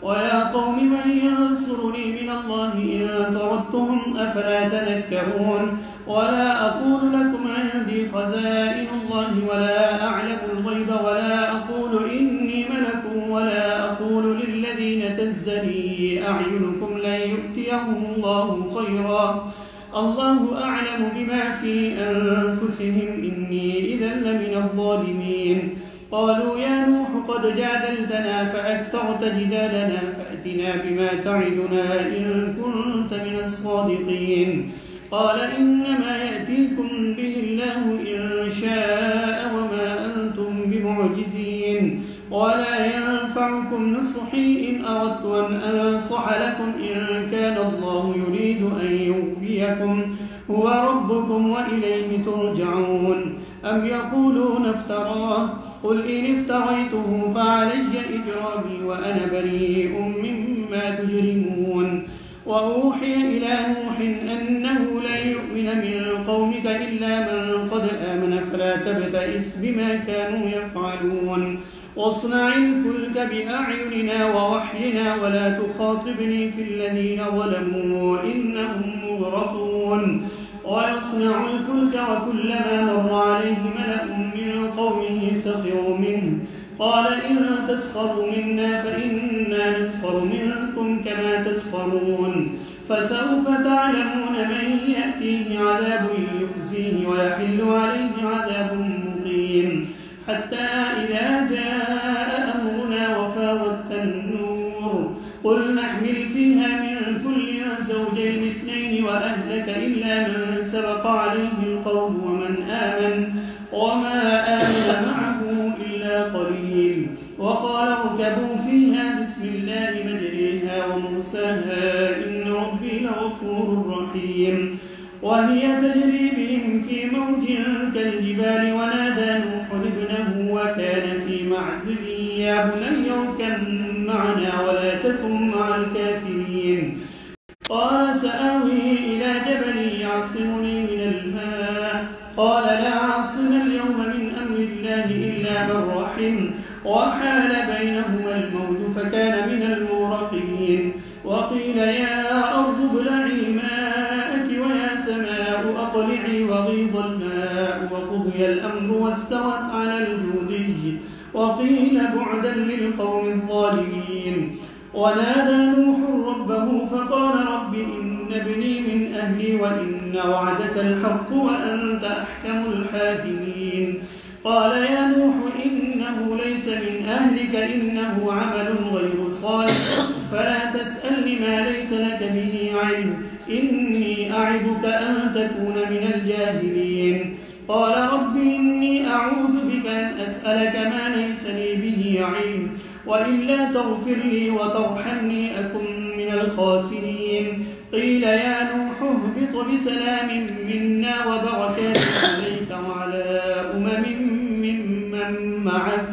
A: ويا قوم من ينصرني من الله إن طردتهم أفلا تذكرون ولا أقول لكم عندي خزائن الله ولا أعلم الغيب ولا أقول إني ملك ولا أقول للذين تزدري أعينكم لن يؤتيهم الله خيرا الله أعلم بما في أنفسهم إني إذا لمن الظالمين قالوا يا نوح قد جادلتنا فأكثرت جدالنا فأتنا بما تعدنا إن كنت من الصادقين قال إنما يأتيكم به الله إن شاء وما أنتم بمعجزين ولا ينفعكم نصحي إن أردت أن أنصح لكم إن كان الله يريد أن يغويكم هو ربكم وإليه ترجعون أم يقولون افتراه قل إن افتريته فعلي إجرامي وأنا بريء مما تجرمون وأوحي إلى نوح أنه لن يؤمن من قومك إلا من قد آمن فلا تبتئس بما كانوا يفعلون واصنع الفلك بأعيننا ووحينا ولا تخاطبني في الذين ظلموا إنهم مغرقون ويصنع الفلك وكلما مر عليه ملأ من قومه سخروا منه قال إن تسخروا منا فإنا نسخر منكم كما تسخرون فسوف تعلمون من يأتيه عذاب يخزيه ويحل عليه عذاب مقيم حتى إذا جاء أمرنا وفاضت النور قل نحمل فيها من كل زوجين اثنين وأهلك إلا من سبق عليه القول وما آمن معه إلا قليل وقال اركبوا فيها بسم الله مجريها ومرساها إن ربي لغفور وهي تجري بهم في موج كالجبال ونادى نوح ابنه وكان في معزل يا بني اركب معنا ولا تكن مع الكافرين قال سآوي إلى جبل يعصمني من الماء قال لا عاصم اليوم من أمر الله إلا من رحم وحال بينهما الموج فكان من المغرقين وقيل يا أرض ابلعي ماءك ويا سماء أقلعي وغيض الماء وقضي الأمر واستوت على الجودي وقيل بعدا للقوم الظالمين ونادى نوح ربه فقال رب إن ابني من أهلي وإن وعدك الحق وأنت أحكم الحاكمين قال يا نوح إنه ليس من أهلك إنه عمل غير صالح فلا تسألني ما ليس لك به علم إني أعظك أن تكون من الجاهلين قال رب إني أعوذ بك أن أسألك ما ليس لي به علم وإلا تغفر لي وترحمني أكن من الخاسرين قيل يا نوح اهبط بسلام منا وبركات عليك وعلى ممن معك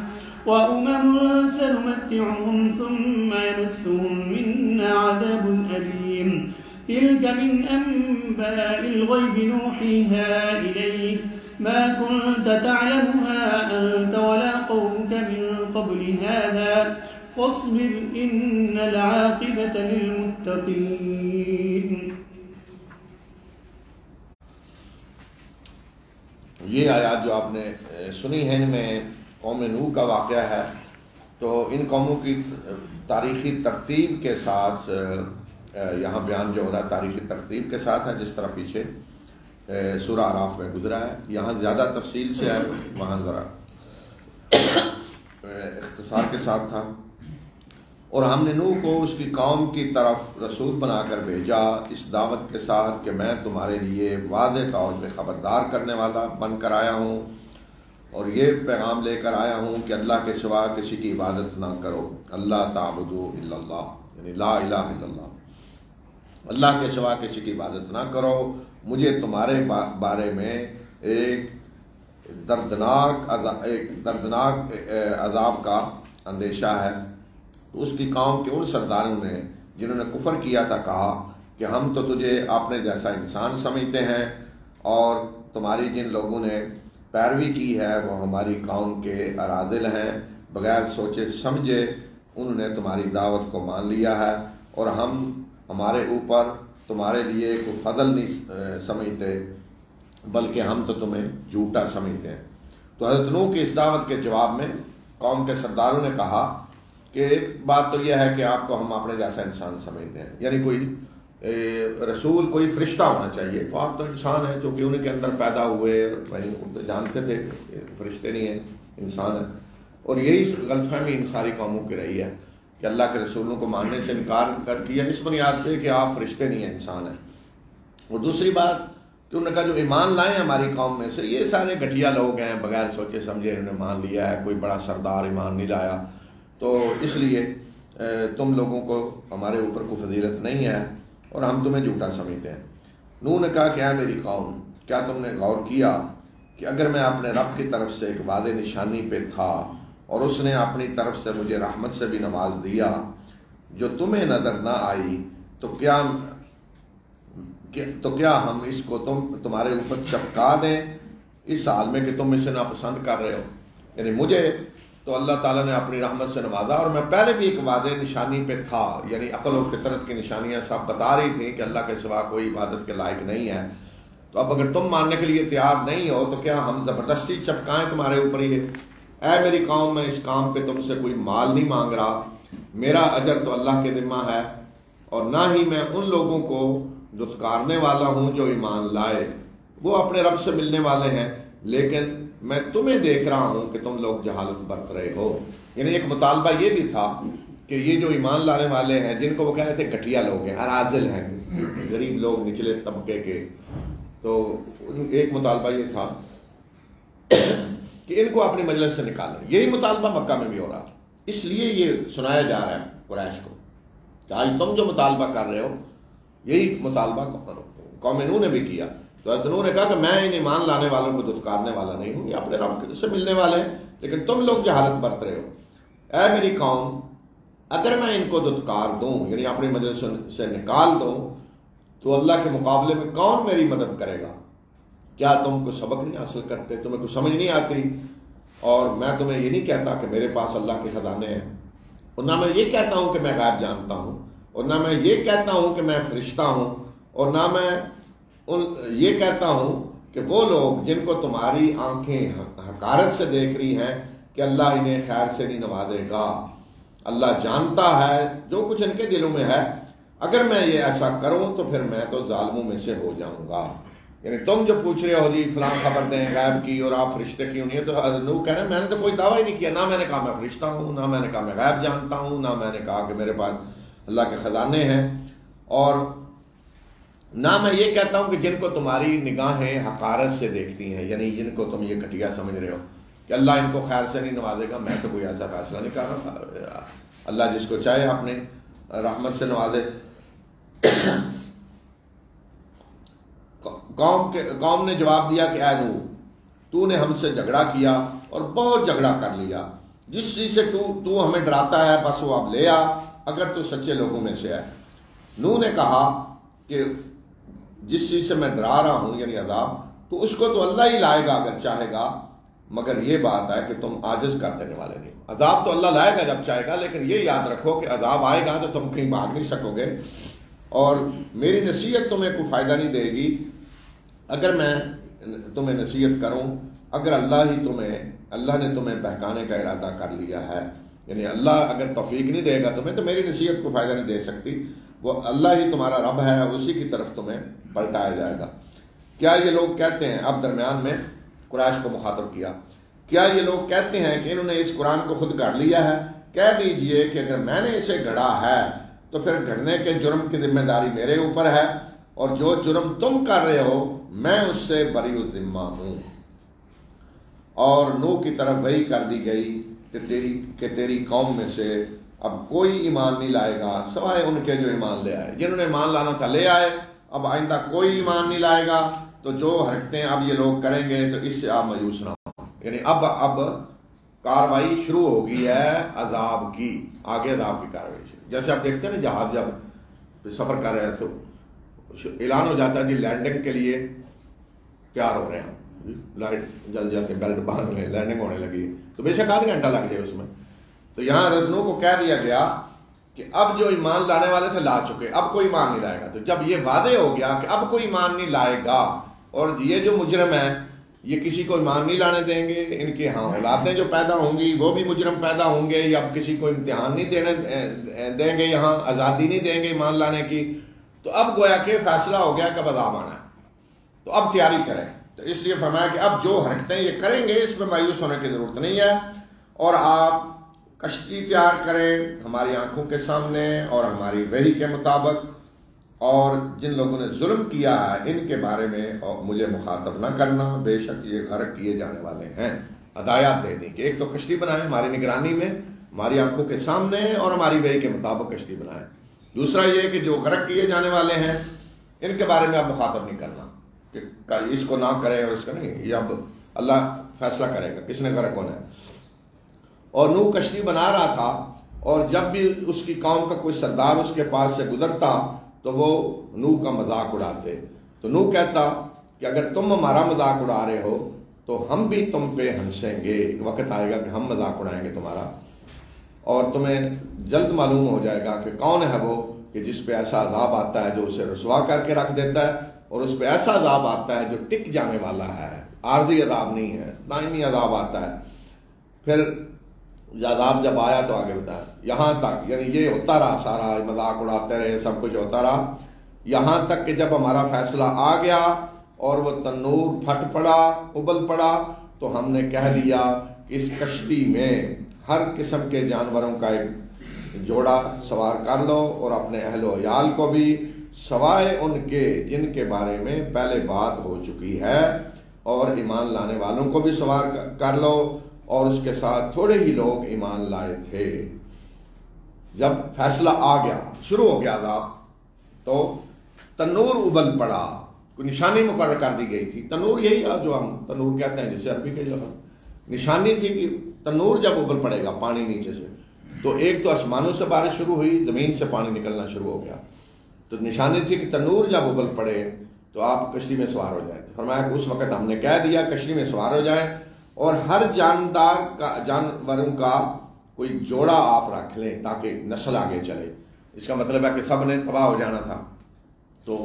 A: وأمم سنمتعهم ثم يمسهم منا عذاب أليم تلك من أنباء الغيب نوحيها إليك ما كنت تعلمها أنت ولا قومك من قبل هذا فاصبر إن العاقبة للمتقين.
B: یہ آیات جو آپ نے سنی ہیں ان میں قوم نوح کا واقعہ ہے، تو ان قوموں کی تاریخی ترتیب کے ساتھ یہاں بیان جو ہو رہا ہے تاریخی ترتیب کے ساتھ ہے، جس طرح پیچھے سورہ اعراف میں گزرا ہے. یہاں زیادہ تفصیل سے ہے، وہاں ذرا اختصار کے ساتھ تھا. اور ہم نے نوح کو اس کی قوم کی طرف رسول بنا کر بھیجا اس دعوت کے ساتھ کہ میں تمہارے لیے واضح طور پہ خبردار کرنے والا بن کر آیا ہوں اور یہ پیغام لے کر آیا ہوں کہ اللہ کے سوا کسی کی عبادت نہ کرو. اللہ تعبدوا الا اللہ، یعنی لا الہ الا اللہ، اللہ کے سوا کسی کی عبادت نہ کرو. مجھے تمہارے بارے میں ایک دردناک عذاب کا اندیشہ ہے. تو اس کی قوم کے ان سرداروں نے جنہوں نے کفر کیا تھا کہا کہ ہم تو تجھے اپنے جیسا انسان سمجھتے ہیں اور تمہاری جن لوگوں نے پیروی کی ہے وہ ہماری قوم کے اراذل ہیں، بغیر سوچے سمجھے انہوں نے تمہاری دعوت کو مان لیا ہے اور ہمارے اوپر تمہارے لیے کوئی فضل نہیں سمجھتے بلکہ ہم تو تمہیں جھوٹا سمجھتے ہیں. تو حضرت نوح کی اس دعوت کے جواب میں قوم کے سرداروں نے کہا کہ ایک بات تو یہ ہے کہ آپ کو ہم اپنے جیسا انسان سمجھتے ہیں، یعنی کوئی رسول کوئی فرشتہ ہونا چاہیے، تو آپ تو انسان ہیں جو کہ ان کے اندر پیدا ہوئے، وہیں جانتے تھے فرشتے نہیں ہیں انسان ہیں. اور یہی غلط فہمی ان ساری قوموں کی رہی ہے کہ اللہ کے رسولوں کو ماننے سے انکار کر دیا اس بنیاد پہ کہ آپ فرشتے نہیں ہیں، انسان ہیں. اور دوسری بات کہ انہوں نے کہا جو ایمان لائے ہیں ہماری قوم میں سے یہ سارے گھٹیا لوگ ہیں، بغیر سوچے سمجھے انہوں نے مان لیا ہے، کوئی بڑا سردار ایمان نہیں لایا، تو اس لیے تم لوگوں کو ہمارے اوپر کوئی فضیلت نہیں ہے اور ہم تمہیں جھوٹا سمجھتے ہیں. نوح نے کہا کہ اے میری قوم، کیا تم نے غور کیا کہ اگر میں اپنے رب کی طرف سے ایک واضح نشانی پہ تھا اور اس نے اپنی طرف سے مجھے رحمت سے بھی نواز دیا جو تمہیں نظر نہ آئی، تو کیا ہم اس کو تمہارے اوپر چپکا دیں اس حال میں کہ تم اسے ناپسند کر رہے ہو. یعنی مجھے تو اللہ تعالیٰ نے اپنی رحمت سے نوازا اور میں پہلے بھی ایک واضح نشانی پہ تھا، یعنی عقل و فطرت کی نشانیاں سب بتا رہی تھیں کہ اللہ کے سوا کوئی عبادت کے لائق نہیں ہے. تو اب اگر تم ماننے کے لیے تیار نہیں ہو تو کیا ہم زبردستی چپکائیں تمہارے اوپر یہ؟ اے میری قوم، میں اس کام پہ تم سے کوئی مال نہیں مانگ رہا، میرا اجر تو اللہ کے ذمہ ہے اور نہ ہی میں ان لوگوں کو دھتکارنے والا ہوں جو ایمان لائے، وہ اپنے رب سے ملنے والے ہیں، لیکن میں تمہیں دیکھ رہا ہوں کہ تم لوگ جہالت برت رہے ہو. یعنی ایک مطالبہ یہ بھی تھا کہ یہ جو ایمان لانے والے ہیں جن کو وہ کہہ رہے تھے گھٹیا لوگ ہیں، اراذل ہیں، غریب لوگ، نچلے طبقے کے، تو ایک مطالبہ یہ تھا کہ ان کو اپنی مجلس سے نکالیں. یہی مطالبہ مکہ میں بھی ہو رہا تھا، اس لیے یہ سنایا جا رہا ہے قریش کو کہ آج تم جو مطالبہ کر رہے ہو یہی مطالبہ قوم نوح نے بھی کیا. تو حضرت نوح نے کہا کہ میں ان ایمان لانے والوں کو دھتکارنے والا نہیں ہوں, یہ اپنے رب سے ملنے والے ہیں, لیکن تم لوگ جہالت برت رہے ہو. اے میری قوم, اگر میں ان کو دھتکار دوں, یعنی اپنی مجلس سے نکال دوں, تو اللہ کے مقابلے میں کون میری مدد کرے گا؟ کیا تم کو سبق نہیں حاصل کرتے؟ تمہیں کچھ سمجھ نہیں آتی؟ اور میں تمہیں یہ نہیں کہتا کہ میرے پاس اللہ کے خزانے ہیں, اور نہ میں یہ کہتا ہوں کہ میں غیب جانتا ہوں, اور نہ میں یہ کہتا ہوں کہ میں فرشتہ ہوں, اور نہ میں یہ کہتا ہوں کہ وہ لوگ جن کو تمہاری آنکھیں حقارت سے دیکھ رہی ہیں کہ اللہ انہیں خیر سے نہیں نوازے گا. اللہ جانتا ہے جو کچھ ان کے دلوں میں ہے. اگر میں یہ ایسا کروں تو پھر میں تو ظالموں میں سے ہو جاؤں گا. یعنی تم جو پوچھ رہے ہو جی فلاں خبر دیں غیب کی, اور آپ فرشتے کیوں نہیں ہے, تو حضرت نوح کہہ رہے ہیں میں نے تو کوئی دعویٰ ہی نہیں کیا. نہ میں نے کہا میں فرشتہ ہوں, نہ میں نے کہا میں غیب جانتا ہوں, نہ میں نے کہا کہ میرے پاس اللہ کے خزانے ہیں, اور نہ میں یہ کہتا ہوں کہ جن کو تمہاری نگاہیں حقارت سے دیکھتی ہیں, یعنی جن کو تم یہ گھٹیا سمجھ رہے ہو کہ اللہ ان کو خیر سے نہیں نوازے گا. میں تو کوئی ایسا فیصلہ نہیں کر رہا. اللہ جس کو چاہے اپنے رحمت سے نوازے. قوم نے جواب دیا کہ اے نوح, تو نے ہم سے جھگڑا کیا اور بہت جھگڑا کر لیا. جس چیز سے تو ہمیں ڈراتا ہے بس وہ اب لے آ, اگر تو سچے لوگوں میں سے ہے. نوح نے کہا کہ جس چیز سے میں ڈرا رہا ہوں یعنی عذاب, تو اس کو تو اللہ ہی لائے گا اگر چاہے گا, مگر یہ بات ہے کہ تم عاجز کر دینے والے نہیں. عذاب تو اللہ لائے گا جب چاہے گا, لیکن یہ یاد رکھو کہ عذاب آئے گا تو تم کہیں بھاگ نہیں سکو گے, اور میری نصیحت تمہیں کوئی فائدہ نہیں دے گی اگر میں تمہیں نصیحت کروں. اگر اللہ نے تمہیں بہکانے کا ارادہ کر لیا ہے, یعنی اللہ اگر توفیق نہیں دے گا تمہیں, تو میری نصیحت کو فائدہ نہیں دے سکتی. وہ اللہ ہی تمہارا رب ہے, اور اسی کی طرف تمہیں پلٹایا جائے گا. کیا یہ لوگ کہتے ہیں, اب درمیان میں قریش کو مخاطب کیا, کیا یہ لوگ کہتے ہیں کہ انہوں نے اس قرآن کو خود گھڑ لیا ہے؟ کہہ دیجئے کہ اگر میں نے اسے گھڑا ہے تو پھر گھڑنے کے جرم کی ذمہ داری میرے اوپر ہے, اور جو جرم تم کر رہے ہو میں اس سے بری الذمہ ہوں. اور نوح کی طرف وحی کر دی گئی کہ تیری قوم میں سے اب کوئی ایمان نہیں لائے گا سوائے ان کے جو ایمان لے آئے. جنہوں نے ایمان لانا تھا لے آئے, اب آئندہ کوئی ایمان نہیں لائے گا. تو جو حرکتیں اب یہ لوگ کریں گے تو اس سے آپ مایوس نہ ہو. یعنی اب کاروائی شروع ہو گئی ہے عذاب کی, آگے عذاب کی کاروائی. جیسے آپ دیکھتے ہیں نا جہاز جب سفر کر رہے ہیں تو اعلان ہو جاتا ہے جی لینڈنگ کے لیے تیار ہو رہے ہیں, لائٹ جل جاتے, بیلٹ باندھ لیں, لینڈنگ ہونے لگی, تو بے شک آدھا گھنٹہ لگ جائے اس میں. تو یہاں حضرت نوح کو کہہ دیا گیا کہ اب جو ایمان لانے والے تھے لا چکے, اب کوئی ایمان نہیں لائے گا. تو جب یہ واضح ہو گیا کہ اب کوئی ایمان نہیں لائے گا, اور یہ جو مجرم ہے یہ کسی کو ایمان نہیں لانے دیں گے, ان کی اولادیں جو پیدا ہوں گی وہ بھی مجرم پیدا ہوں گے, یا کسی کو امتحان نہیں دیں گے, یہاں آزادی نہیں دیں گے ایمان لانے کی. تو اب گویا کہ فیصلہ ہو گیا کہ عذاب آنا ہے, تو اب تیاری کریں. تو اس لیے فرمایا کہ اب جو حرکتیں یہ کریں گے اس میں مایوس ہونے کی ضرورت نہیں ہے, اور آپ کشتی تیار کریں ہماری آنکھوں کے سامنے اور ہماری وحی کے مطابق, اور جن لوگوں نے ظلم کیا ہے ان کے بارے میں مجھے مخاطب نہ کرنا, بے شک یہ غرق کیے جانے والے ہیں. ہدایات دے دیں کہ ایک تو کشتی بنائیں ہماری نگرانی میں, ہماری آنکھوں کے سامنے, اور ہماری وحی کے مطابق کشتی بنائیں. دوسرا یہ کہ جو غرق کیے جانے والے ہیں ان کے بارے میں آپ مخاطب نہیں کرنا کہ اس کو نہ کرے اور اس کا نہیں, یہ اب اللہ فیصلہ کرے گا کس نے غرق ہونا ہے. اور نوح کشتی بنا رہا تھا, اور جب بھی اس کی قوم کا کوئی سردار اس کے پاس سے گزرتا تو وہ نوح کا مذاق اڑاتے. تو نوح کہتا کہ اگر تم ہمارا مذاق اڑا رہے ہو تو ہم بھی تم پہ ہنسیں گے. وقت آئے گا کہ ہم مذاق اڑائیں گے تمہارا, اور تمہیں جلد معلوم ہو جائے گا کہ کون ہے وہ کہ جس پہ ایسا عذاب آتا ہے جو اسے رسوا کر کے رکھ دیتا ہے, اور اس پہ ایسا عذاب آتا ہے جو ٹک جانے والا ہے, عارضی عذاب نہیں ہے, دائمی عذاب آتا ہے. پھر عذاب جب آیا تو آگے بتایا یہاں تک, یعنی یہ ہوتا رہا, سارا مذاق اڑاتے رہے, سب کچھ ہوتا رہا, یہاں تک کہ جب ہمارا فیصلہ آ گیا اور وہ تنور پھٹ پڑا, ابل پڑا, تو ہم نے کہہ دیا کہ اس کشتی میں ہر قسم کے جانوروں کا ایک جوڑا سوار کر لو, اور اپنے اہل و عیال کو بھی, سوائے ان کے جن کے بارے میں پہلے بات ہو چکی ہے, اور ایمان لانے والوں کو بھی سوار کر لو, اور اس کے ساتھ تھوڑے ہی لوگ ایمان لائے تھے. جب فیصلہ آ گیا, شروع ہو گیا عذاب, تو تنور ابل پڑا، کوئی نشانی مقرر کر دی گئی تھی. تنور یہی جو ہم تنور کہتے ہیں جسے عربی کے جو نشانی تھی کہ تنور جب ابل پڑے گا پانی نیچے سے، تو ایک تو آسمانوں سے بارش شروع ہوئی، زمین سے پانی نکلنا شروع ہو گیا. تو نشانی تھی کہ تنور جب ابل پڑے تو آپ کشتی میں سوار ہو جائیں. تو فرمایا کہ اس وقت ہم نے کہہ دیا کشتی میں سوار ہو جائیں اور ہر جانوروں کا کوئی جوڑا آپ رکھ لیں تاکہ نسل آگے چلے. اس کا مطلب ہے کہ سب نے تباہ ہو جانا تھا، تو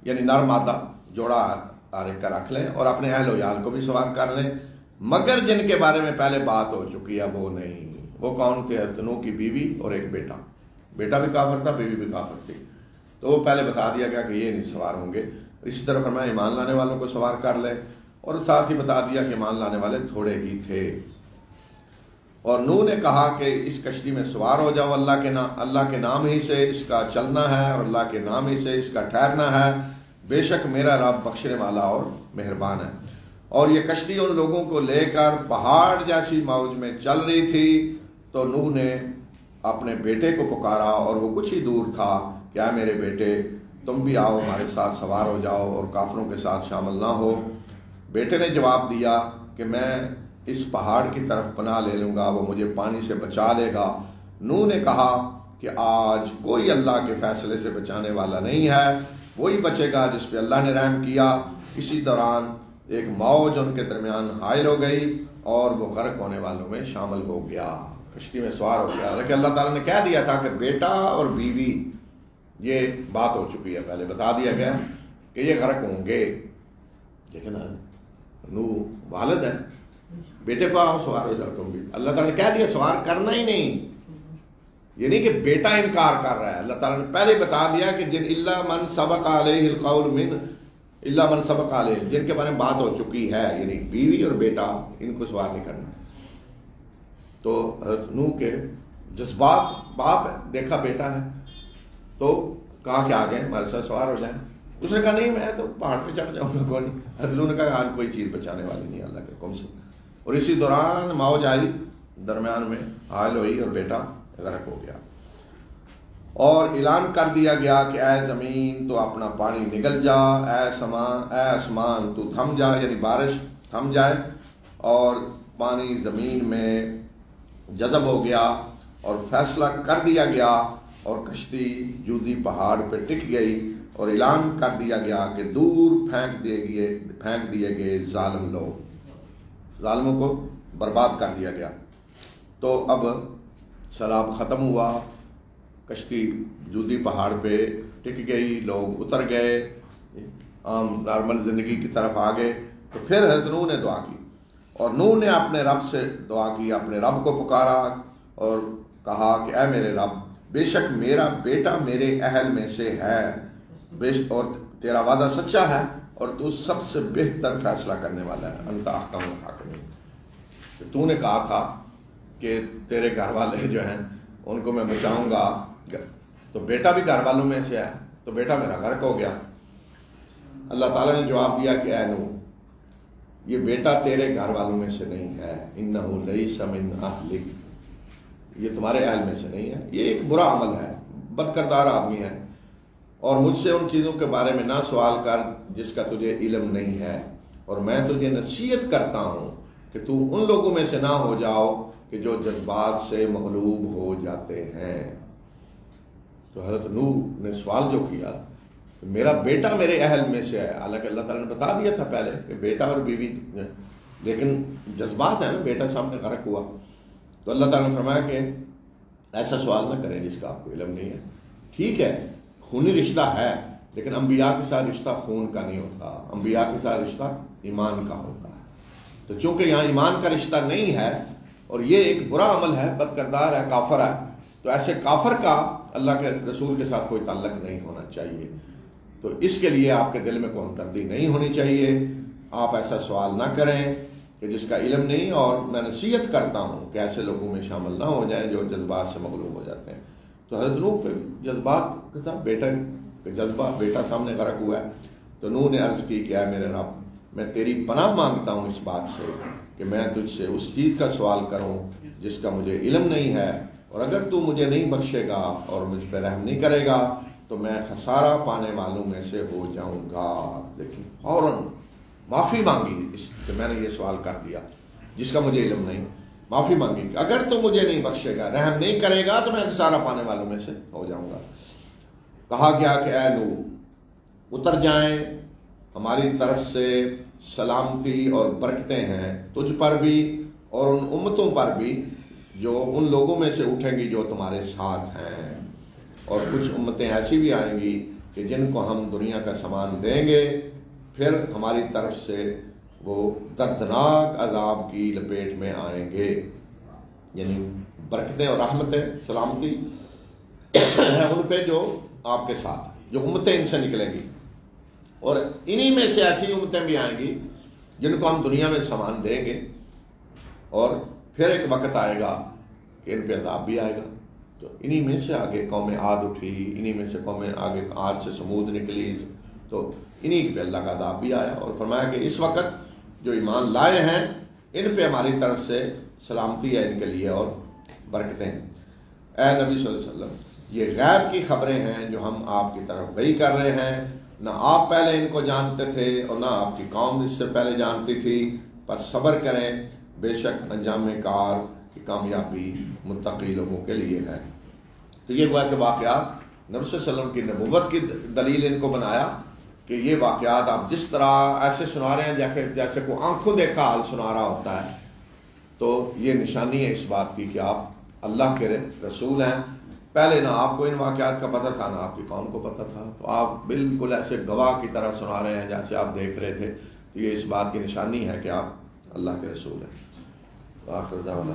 B: یعنی نر مادہ جوڑا کا رکھ لیں اور اپنے اہل و عیال کو بھی سوار کر لیں. مگر جن کے بارے میں پہلے بات ہو چکی ہے وہ نہیں. وہ کون تھے؟ نوح کی بیوی اور ایک بیٹا. بیٹا بھی کافر تھا، بیوی بھی کافر تھی. تو وہ پہلے بتا دیا گیا کہ یہ نہیں سوار ہوں گے. اسی طرح فرمایا ایمان لانے والوں کو سوار کر لیں، اور ساتھ ہی بتا دیا کہ ایمان لانے والے تھوڑے ہی تھے. اور نوح نے کہا کہ اس کشتی میں سوار ہو جاؤ، اللہ کے نام ہی سے اس کا چلنا ہے اور اللہ کے نام ہی سے اس کا ٹھہرنا ہے. بے شک میرا رب بخشنے والا اور مہربان ہے. اور یہ کشتی ان لوگوں کو لے کر پہاڑ جیسی موج میں چل رہی تھی. تو نوح نے اپنے بیٹے کو پکارا اور وہ کچھ ہی دور تھا کہ اے میرے بیٹے تم بھی آؤ ہمارے ساتھ سوار ہو جاؤ اور کافروں کے ساتھ شامل نہ ہو. بیٹے نے جواب دیا کہ میں اس پہاڑ کی طرف پناہ لے لوں گا، وہ مجھے پانی سے بچا لے گا. نوح نے کہا کہ آج کوئی اللہ کے فیصلے سے بچانے والا نہیں ہے، وہی بچے گا جس پہ اللہ نے رحم کیا. اسی دوران ایک موج ان کے درمیان حائل ہو گئی اور وہ غرق ہونے والوں میں شامل ہو گیا، کشتی میں سوار ہو گیا. لیکن اللہ تعالیٰ نے کہہ دیا تھا کہ بیٹا اور بیوی، یہ بات ہو چکی ہے، پہلے بتا دیا گیا کہ یہ غرق ہوں گے. لیکن نوح والد ہے، بیٹے کو آؤ سوار ہو جاؤ تم بھی. اللہ تعالیٰ نے کہہ دیا سوار کرنا ہی نہیں. یہ نہیں کہ بیٹا انکار کر رہا ہے، اللہ تعالیٰ نے پہلے بتا دیا کہ جن الا من سبق علیہ القول من الا من سبق علیہ، جن کے بارے میں بات ہو چکی ہے، یعنی بیوی اور بیٹا، ان کو سوار نہیں کرنا. تو حضرت نوح کے جذبات، باپ ہے، دیکھا بیٹا ہے تو کہا کہ آگے ہمارے ساتھ سوار ہو جائیں. اس نے کہا نہیں میں تو پہاڑ پہ چڑھ جاؤں گا. کوئی نہیں. حضرت نوح نے کہا آج کوئی چیز بچانے والی نہیں اللہ کے حکم سے. اور اسی دوران موج آئی، درمیان میں حائل ہوئی اور بیٹا غرق ہو گیا. اور اعلان کر دیا گیا کہ اے زمین تو اپنا پانی نگل جا، اے آسمان تو تھم جا، یعنی بارش تھم جائے. اور پانی زمین میں جذب ہو گیا اور فیصلہ کر دیا گیا اور کشتی جودی پہاڑ پہ ٹک گئی. اور اعلان کر دیا گیا کہ دور پھینک دیے گئے ظالم لوگ، ظالموں کو برباد کر دیا گیا. تو اب سیلاب ختم ہوا، کشتی جودی پہاڑ پہ ٹک گئی، لوگ اتر گئے، عام نارمل زندگی کی طرف آ گئے. تو پھر حضرت نوح نے دعا کی اور نوح نے اپنے رب سے دعا کی، اپنے رب کو پکارا اور کہا کہ اے میرے رب بے شک میرا بیٹا میرے اہل میں سے ہے، اور تیرا وعدہ سچا ہے اور تو سب سے بہتر فیصلہ کرنے والا ہے. انت احکم الحاکمین. تو نے کہا تھا کہ تیرے گھر والے جو ہیں ان کو میں بچاؤں گا، تو بیٹا بھی گھر والوں میں سے ہے، تو بیٹا میرا غرق ہو گیا. اللہ تعالیٰ نے جواب دیا کہ اے نوح یہ بیٹا تیرے گھر والوں میں سے نہیں ہے، انہ لیس من اہلک، یہ تمہارے اہل میں سے نہیں ہے، یہ ایک برا عمل ہے، بد کردار آدمی ہے. اور مجھ سے ان چیزوں کے بارے میں نہ سوال کر جس کا تجھے علم نہیں ہے، اور میں تجھے نصیحت کرتا ہوں کہ تو ان لوگوں میں سے نہ ہو جاؤ کہ جو جذبات سے مغلوب ہو جاتے ہیں. تو حضرت نوح نے سوال جو کیا کہ میرا بیٹا میرے اہل میں سے ہے، حالانکہ اللہ تعالیٰ نے بتا دیا تھا پہلے کہ بیٹا اور بیوی، لیکن جذبات ہیں نا، بیٹا سامنے غرق ہوا. تو اللہ تعالیٰ نے فرمایا کہ ایسا سوال نہ کریں جس کا آپ کو علم نہیں ہے. ٹھیک ہے خونی رشتہ ہے، لیکن انبیاء کے ساتھ رشتہ خون کا نہیں ہوتا، انبیاء کے ساتھ رشتہ ایمان کا ہوتا ہے. تو چونکہ یہاں ایمان کا رشتہ نہیں ہے اور یہ ایک برا عمل ہے، بد کردار ہے، کافر ہے، تو ایسے کافر کا اللہ کے رسول کے ساتھ کوئی تعلق نہیں ہونا چاہیے. تو اس کے لیے آپ کے دل میں کوئی ہمدردی نہیں ہونی چاہیے. آپ ایسا سوال نہ کریں کہ جس کا علم نہیں. اور میں نصیحت کرتا ہوں کہ ایسے لوگوں میں شامل نہ ہو جائیں جو جذبات سے مغلوب ہو جاتے ہیں. تو حضرت نوح پہ جذبات کے ساتھ بیٹا کا جذبہ، بیٹا سامنے غرق ہوا ہے. تو نوح نے عرض کی کہ اے میرے رب میں تیری پناہ مانگتا ہوں اس بات سے کہ میں تجھ سے اس چیز کا سوال کروں جس کا مجھے علم نہیں ہے، اور اگر تو مجھے نہیں بخشے گا اور مجھ پہ رحم نہیں کرے گا تو میں خسارہ پانے والوں میں سے ہو جاؤں گا۔ دیکھیں فوراً معافی مانگی کہ میں نے یہ سوال کر دیا جس کا مجھے علم نہیں، معافی مانگی کہ اگر تو مجھے نہیں بخشے گا، رحم نہیں کرے گا تو میں خسارہ پانے والوں میں سے ہو جاؤں گا۔ کہا گیا کہ اے نوح اتر جائیں، ہماری طرف سے سلامتی اور برکتیں ہیں تجھ پر بھی اور ان امتوں پر بھی جو ان لوگوں میں سے اٹھیں گی جو تمہارے ساتھ ہیں، اور کچھ امتیں ایسی بھی آئیں گی کہ جن کو ہم دنیا کا سامان دیں گے، پھر ہماری طرف سے وہ دردناک عذاب کی لپیٹ میں آئیں گے، یعنی برکتیں اور رحمتیں سلامتی ہیں ان پہ جو آپ کے ساتھ، جو امتیں ان سے نکلیں گی، اور انہی میں سے ایسی امتیں بھی آئیں گی جن کو ہم دنیا میں سامان دیں گے، اور پھر ایک وقت آئے گا کہ ان پہ عذاب بھی آئے گا۔ تو انہی میں سے آگے قوم عاد اٹھی، انہی میں سے قوم آگے عاد سے سمود نکلی، تو انہی پہ اللہ کا عذاب بھی آیا، اور فرمایا کہ اس وقت جو ایمان لائے ہیں ان پہ ہماری طرف سے سلامتی ہے ان کے لیے اور برکتیں ہیں۔ اے نبی صلی اللہ علیہ وسلم یہ غیب کی خبریں ہیں جو ہم آپ کی طرف وحی کر رہے ہیں، نہ آپ پہلے ان کو جانتے تھے اور نہ آپ کی قوم اس سے پہلے جانتی تھی، پر صبر کریں، بے شک انجام کار کی کامیابی متقی لوگوں کے لیے ہے۔ تو یہ ہوا کہ واقعات نبی صلی اللہ علیہ وسلم کی نبوت کی دلیل ان کو بنایا کہ یہ واقعات آپ جس طرح ایسے سنا رہے ہیں جیسے کوئی آنکھوں دیکھا حال سنا رہا ہوتا ہے، تو یہ نشانی ہے اس بات کی کہ آپ اللہ کے رسول ہیں۔ پہلے نہ آپ کو ان واقعات کا پتہ تھا نہ آپ کی قوم کو پتہ تھا، تو آپ بالکل ایسے گواہ کی طرح سنا رہے ہیں جیسے آپ دیکھ رہے تھے، تو یہ اس بات کی نشانی ہے کہ آپ اللہ کے رسول ہیں۔ آخر دعوانا